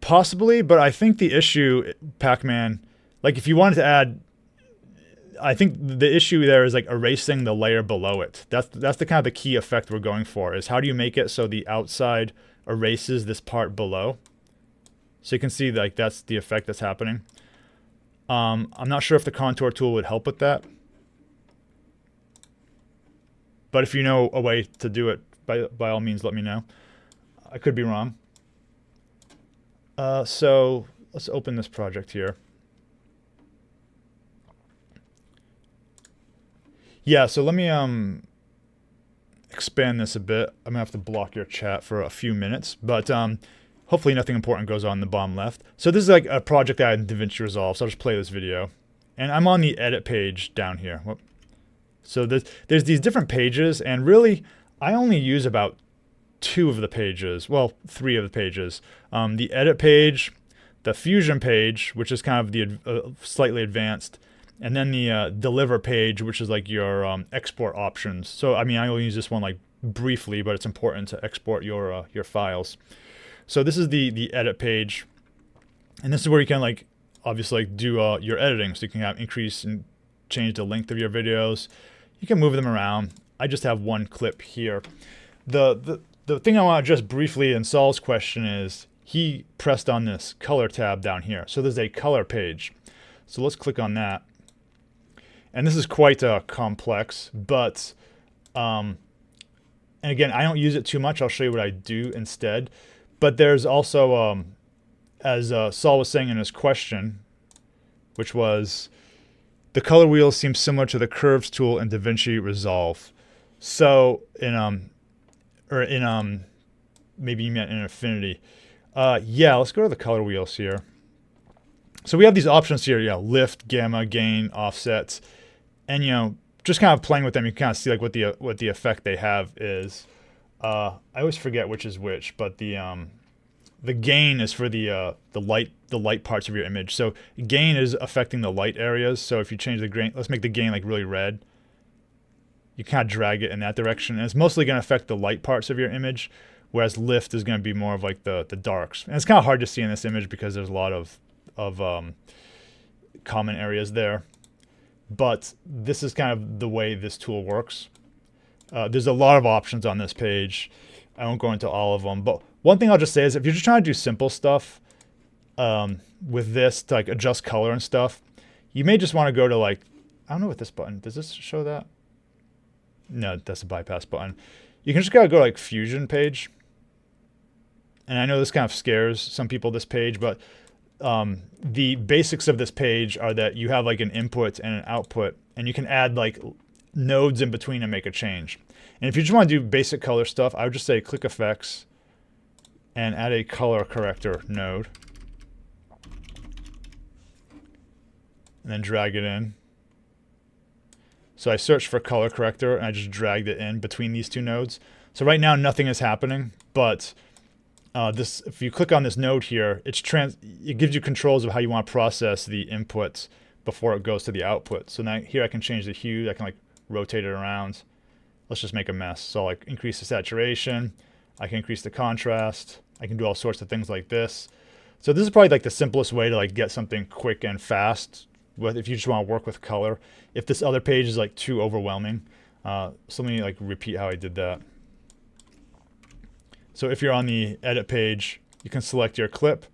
Possibly, but I think the issue, Pac-Man, like if you wanted to add, I think the issue there is like erasing the layer below it. That's the kind of the key effect we're going for, is how do you make it so the outside erases this part below? So you can see like that's the effect that's happening. I'm not sure if the contour tool would help with that, but if you know a way to do it, by all means, let me know. I could be wrong. So let's open this project here. Yeah, so let me expand this a bit. I'm gonna have to block your chat for a few minutes, but hopefully nothing important goes on in the bottom left. So this is like a project I had in DaVinci Resolve, so I'll just play this video. And I'm on the edit page down here. Whoop. So there's these different pages, and really I only use about 2 of the pages, well, 3 of the pages. The edit page, the fusion page, which is kind of the slightly advanced, and then the deliver page, which is like your export options. So I mean, I only use this one like briefly, but it's important to export your files. So this is the edit page, and this is where you can like obviously like do your editing. So you can have increase and change the length of your videos. You can move them around. I just have one clip here. The thing I want to address briefly in Saul's question is he pressed on this color tab down here. So there's a color page. So let's click on that. And this is quite complex, but and again, I don't use it too much. I'll show you what I do instead. But there's also, as Saul was saying in his question, which was, the color wheel seems similar to the curves tool in DaVinci Resolve. So maybe you meant in Affinity. Yeah, let's go to the color wheels here. So we have these options here, lift, gamma, gain, offsets, and just kind of playing with them, you can kind of see like what the effect they have is. I always forget which is which, but the gain is for the light parts of your image. So gain is affecting the light areas. So if you change the gain, let's make the gain like really red. You kind of drag it in that direction, and it's mostly going to affect the light parts of your image, whereas lift is going to be more of like the darks. And it's kind of hard to see in this image because there's a lot of common areas there. But this is kind of the way this tool works. There's a lot of options on this page. I won't go into all of them, but one thing I'll just say is if you're just trying to do simple stuff with this to like adjust color and stuff, you may just want to go to like, I don't know what this button, does this show that? No, that's a bypass button. You can just gotta go to like Fusion page. And I know this kind of scares some people, this page, but the basics of this page are that you have like an input and an output, and you can add like nodes in between and make a change. And if you just want to do basic color stuff, I would just say click effects and add a color corrector node. And then drag it in. So I searched for color corrector and I just dragged it in between these 2 nodes. So right now nothing is happening, but if you click on this node here, it gives you controls of how you want to process the input before it goes to the output. So now here I can change the hue, I can like rotate it around. Let's just make a mess. So I'll like increase the saturation, I can increase the contrast, I can do all sorts of things like this. So this is probably like the simplest way to like get something quick and fast if you just want to work with color. If this other page is like too overwhelming, so let me like repeat how I did that. So if you're on the edit page, you can select your clip,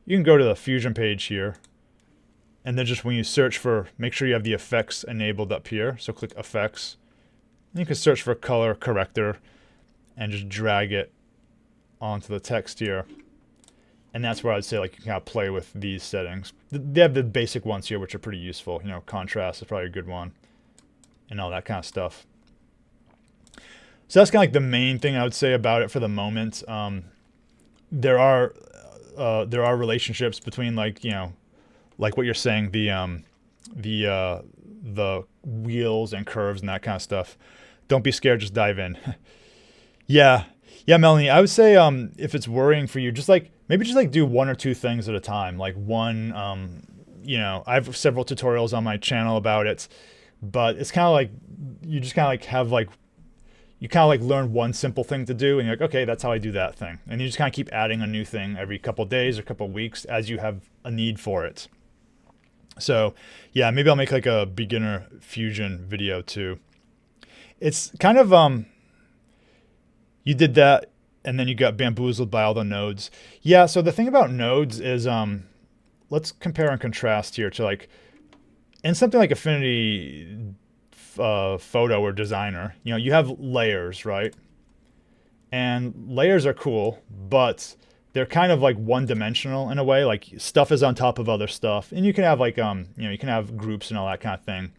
you can go to the Fusion page here. And then just when you search for, make sure you have the effects enabled up here. So click effects. And you can search for color corrector and just drag it onto the text here. And that's where I'd say like you can kind of play with these settings. They have the basic ones here, which are pretty useful. You know, contrast is probably a good one and all that kind of stuff. So that's kind of like the main thing I would say about it for the moment. There are relationships between like, you know, like what you're saying, the wheels and curves and that kind of stuff. Don't be scared, just dive in. Yeah, Melanie, I would say if it's worrying for you, just like maybe just like do one or two things at a time. Like one, you know, I have several tutorials on my channel about it, but it's kind of like you just kind of like have like you kind of like learn one simple thing to do, and you're like, okay, that's how I do that thing, and you just kind of keep adding a new thing every couple of days or couple of weeks as you have a need for it. So yeah, maybe I'll make like a beginner Fusion video too. It's kind of you did that and then you got bamboozled by all the nodes. Yeah, so the thing about nodes is let's compare and contrast here to like in something like Affinity Photo or Designer, you know, you have layers, right? And layers are cool, but they're kind of like one-dimensional in a way. Like stuff is on top of other stuff, and you can have like you know, you can have groups and all that kind of thing.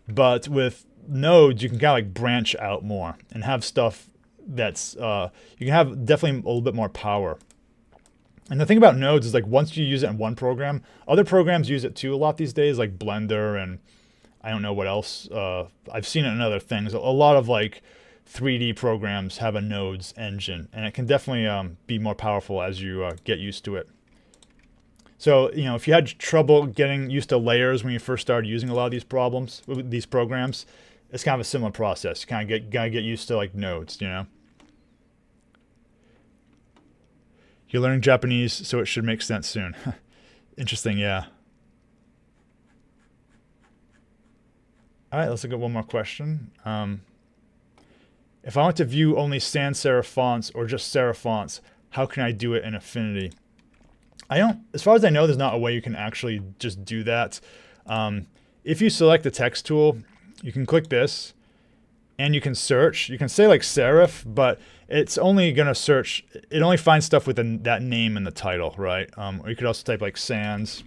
But with nodes, you can kind of like branch out more and have stuff that's you can have definitely a little bit more power. And the thing about nodes is like once you use it in one program, other programs use it too a lot these days, like Blender and I don't know what else. I've seen it in other things. A lot of like 3D programs have a nodes engine, and it can definitely be more powerful as you get used to it. So, you know, if you had trouble getting used to layers when you first started using a lot of these programs, it's kind of a similar process. You kind of gotta get used to like nodes, you know. You're learning Japanese, so it should make sense soon. Interesting, yeah. All right, let's look at one more question. If I want to view only sans serif fonts or just serif fonts, how can I do it in Affinity? As far as I know, there's not a way you can actually just do that. If you select the text tool, you can click this and you can search. You can say like serif, but it's only going to search. It only finds stuff with that name in the title, right? Or you could also type like sans.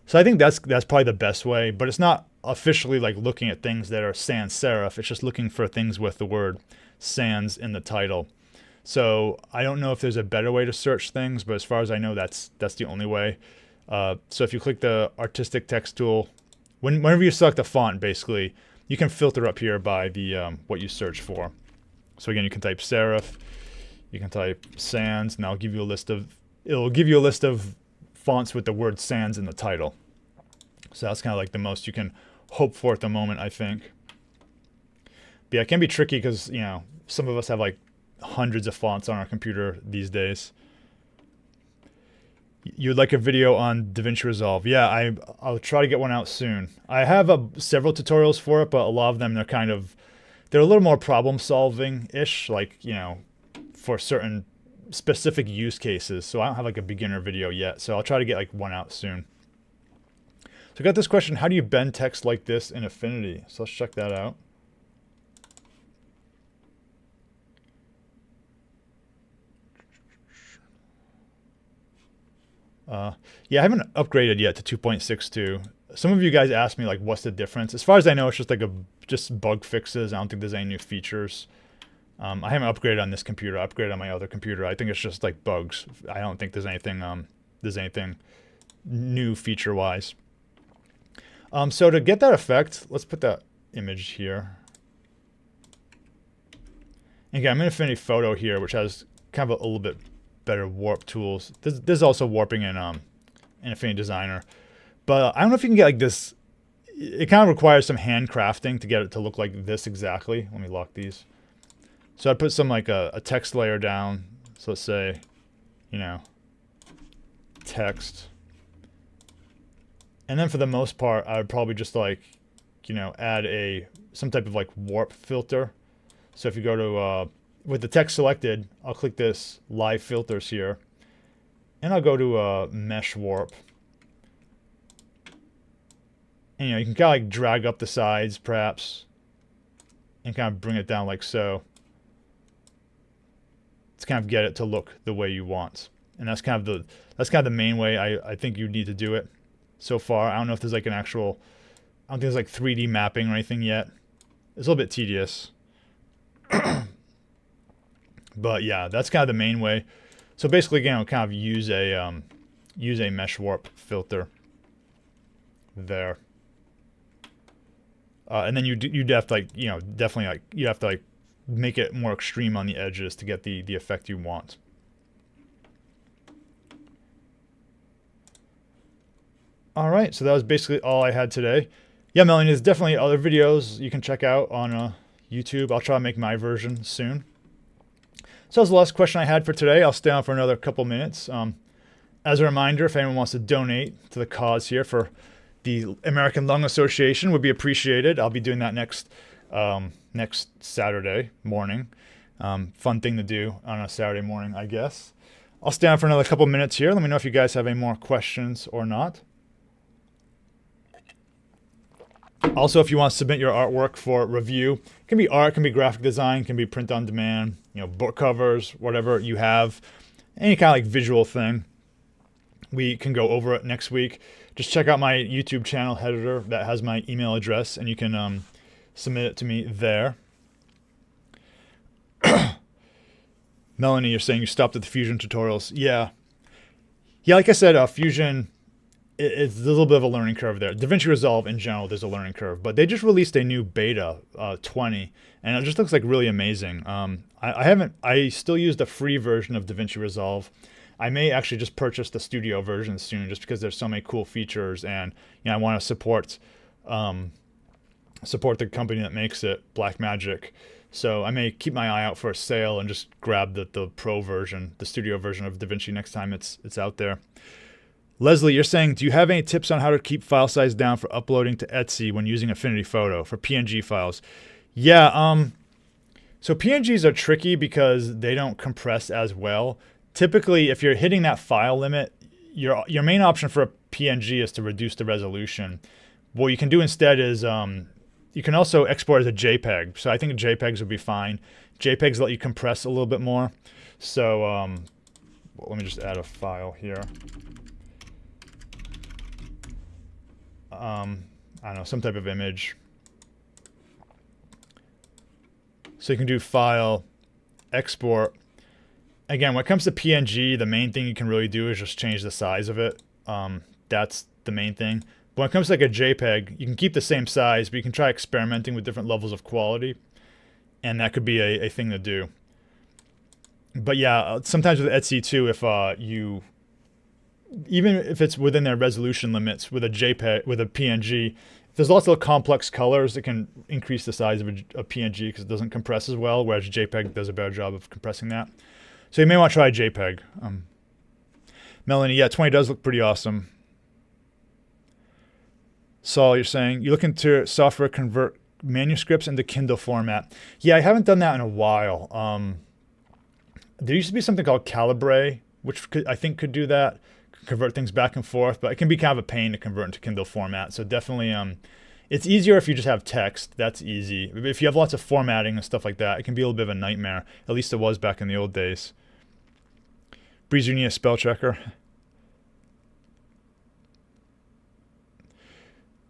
So I think that's probably the best way, but it's not officially like looking at things that are sans serif. It's just looking for things with the word sans in the title. So I don't know if there's a better way to search things, but as far as I know, that's the only way. So if you click the artistic text tool, whenever you select a font, basically, you can filter up here by the what you search for. So again, you can type serif, you can type sans, and it'll give you a list of fonts with the word sans in the title. So that's kind of like the most you can hope for at the moment, I think. But yeah, it can be tricky because, you know, some of us have like hundreds of fonts on our computer these days. You'd like a video on DaVinci Resolve? Yeah, I'll try to get one out soon. I have several tutorials for it, but a lot of them they're a little more problem solving-ish, like, you know, for certain specific use cases. So I don't have like a beginner video yet, so I'll try to get like one out soon. So I got this question, how do you bend text like this in Affinity? So let's check that out. Yeah, I haven't upgraded yet to 2.62. Some of you guys asked me like, what's the difference? As far as I know, it's just like just bug fixes. I don't think there's any new features. I haven't upgraded on this computer. I upgraded on my other computer. I think it's just like bugs. I don't think there's anything new feature-wise. So to get that effect, let's put that image here. Again, I'm in Affinity Photo here, which has kind of a little bit better warp tools. There's also warping in Affinity Designer. But I don't know if you can get like this. It kind of requires some hand crafting to get it to look like this exactly. Let me lock these. So I put some like a text layer down. So let's say, you know, text. And then for the most part, I would probably just like, you know, add some type of like warp filter. So if you go to, with the text selected, I'll click this live filters here. And I'll go to mesh warp. And, you can kind of like drag up the sides, perhaps, and kind of bring it down like so. To kind of get it to look the way you want. And that's kind of the main way I think you need to do it so far. I don't know if there's like an actual, I don't think there's like 3D mapping or anything yet. It's a little bit tedious. But yeah, that's kind of the main way. So basically, again, kind of use a mesh warp filter there. And then you'd have to like, definitely like, you have to like make it more extreme on the edges to get the effect you want. All right, so that was basically all I had today. Yeah, Melanie, there's definitely other videos you can check out on YouTube. I'll try to make my version soon. So that was the last question I had for today. I'll stay on for another couple minutes. As a reminder, if anyone wants to donate to the cause here for the American Lung Association, would be appreciated. I'll be doing that next Saturday morning. Fun thing to do on a Saturday morning, I guess. I'll stay on for another couple minutes here. Let me know if you guys have any more questions or not. Also, if you want to submit your artwork for review, it can be art, it can be graphic design, it can be print on demand, book covers, whatever you have, any kind of like visual thing. We can go over it next week. Just check out my YouTube channel header that has my email address, and you can submit it to me there. Melanie, you're saying you stopped at the Fusion tutorials. Yeah, like I said, Fusion, it's a little bit of a learning curve there. DaVinci Resolve in general, there's a learning curve, but they just released a new beta 20, and it just looks like really amazing. I still use the free version of DaVinci Resolve. I may actually just purchase the studio version soon, just because there's so many cool features, and I want to support the company that makes it, Blackmagic. So I may keep my eye out for a sale and just grab the pro version, the studio version of DaVinci next time it's out there. Leslie, you're saying, do you have any tips on how to keep file size down for uploading to Etsy when using Affinity Photo for PNG files? Yeah, so PNGs are tricky because they don't compress as well. Typically, if you're hitting that file limit, your main option for a PNG is to reduce the resolution. What you can do instead is you can also export as a JPEG. So I think JPEGs would be fine. JPEGs let you compress a little bit more. So well, let me just add a file here. I don't know, some type of image. So you can do file, export. Again, when it comes to PNG, the main thing you can really do is just change the size of it. That's the main thing. But when it comes to like a JPEG, you can keep the same size, but you can try experimenting with different levels of quality. And that could be a thing to do. But yeah, sometimes with Etsy too, if even if it's within their resolution limits with a JPEG, with a PNG, if there's lots of complex colors, it can increase the size of a PNG because it doesn't compress as well, whereas JPEG does a better job of compressing that. So you may want to try JPEG. Melanie, yeah, 20 does look pretty awesome. Saul, you're saying, you're looking to software convert manuscripts into Kindle format. Yeah, I haven't done that in a while. There used to be something called Calibre, which I think could do that, convert things back and forth, but it can be kind of a pain to convert into Kindle format. So definitely, it's easier if you just have text. That's easy. If you have lots of formatting and stuff like that, it can be a little bit of a nightmare. At least it was back in the old days. Breeze, you need a spell checker.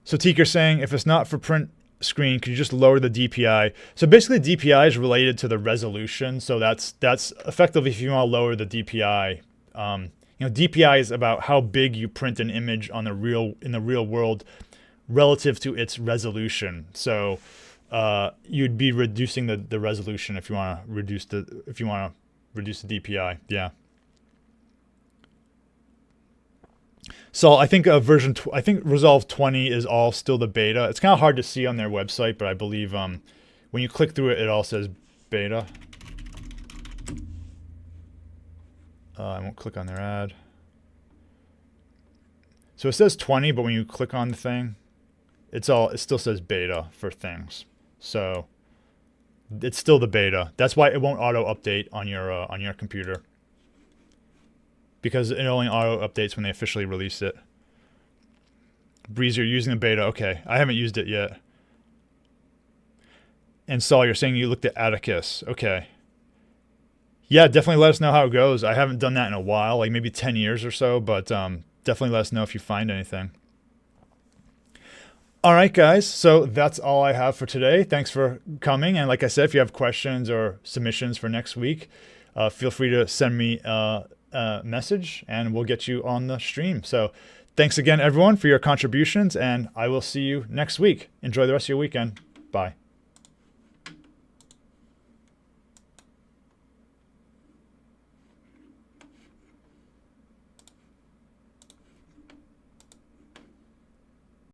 So Teaker's saying, if it's not for print screen, could you just lower the DPI? So basically DPI is related to the resolution. So that's effectively if you want to lower the DPI. DPI is about how big you print an image in the real world relative to its resolution. So you'd be reducing the resolution if you want to reduce the DPI. Yeah. So I think I think Resolve 20 is all still the beta. It's kind of hard to see on their website, but I believe when you click through it, it all says beta. I won't click on their ad. So it says 20, but when you click on the thing, it still says beta for things. So it's still the beta. That's why it won't auto update on your computer. because it only auto updates when they officially release it. Breeze, you're using the beta. Okay, I haven't used it yet. And Saul, you're saying you looked at Atticus. Okay. Yeah, definitely let us know how it goes. I haven't done that in a while, like maybe 10 years or so, but definitely let us know if you find anything. All right, guys. So that's all I have for today. Thanks for coming. And like I said, if you have questions or submissions for next week, feel free to send me a message and we'll get you on the stream. So thanks again, everyone, for your contributions, and I will see you next week. Enjoy the rest of your weekend. Bye.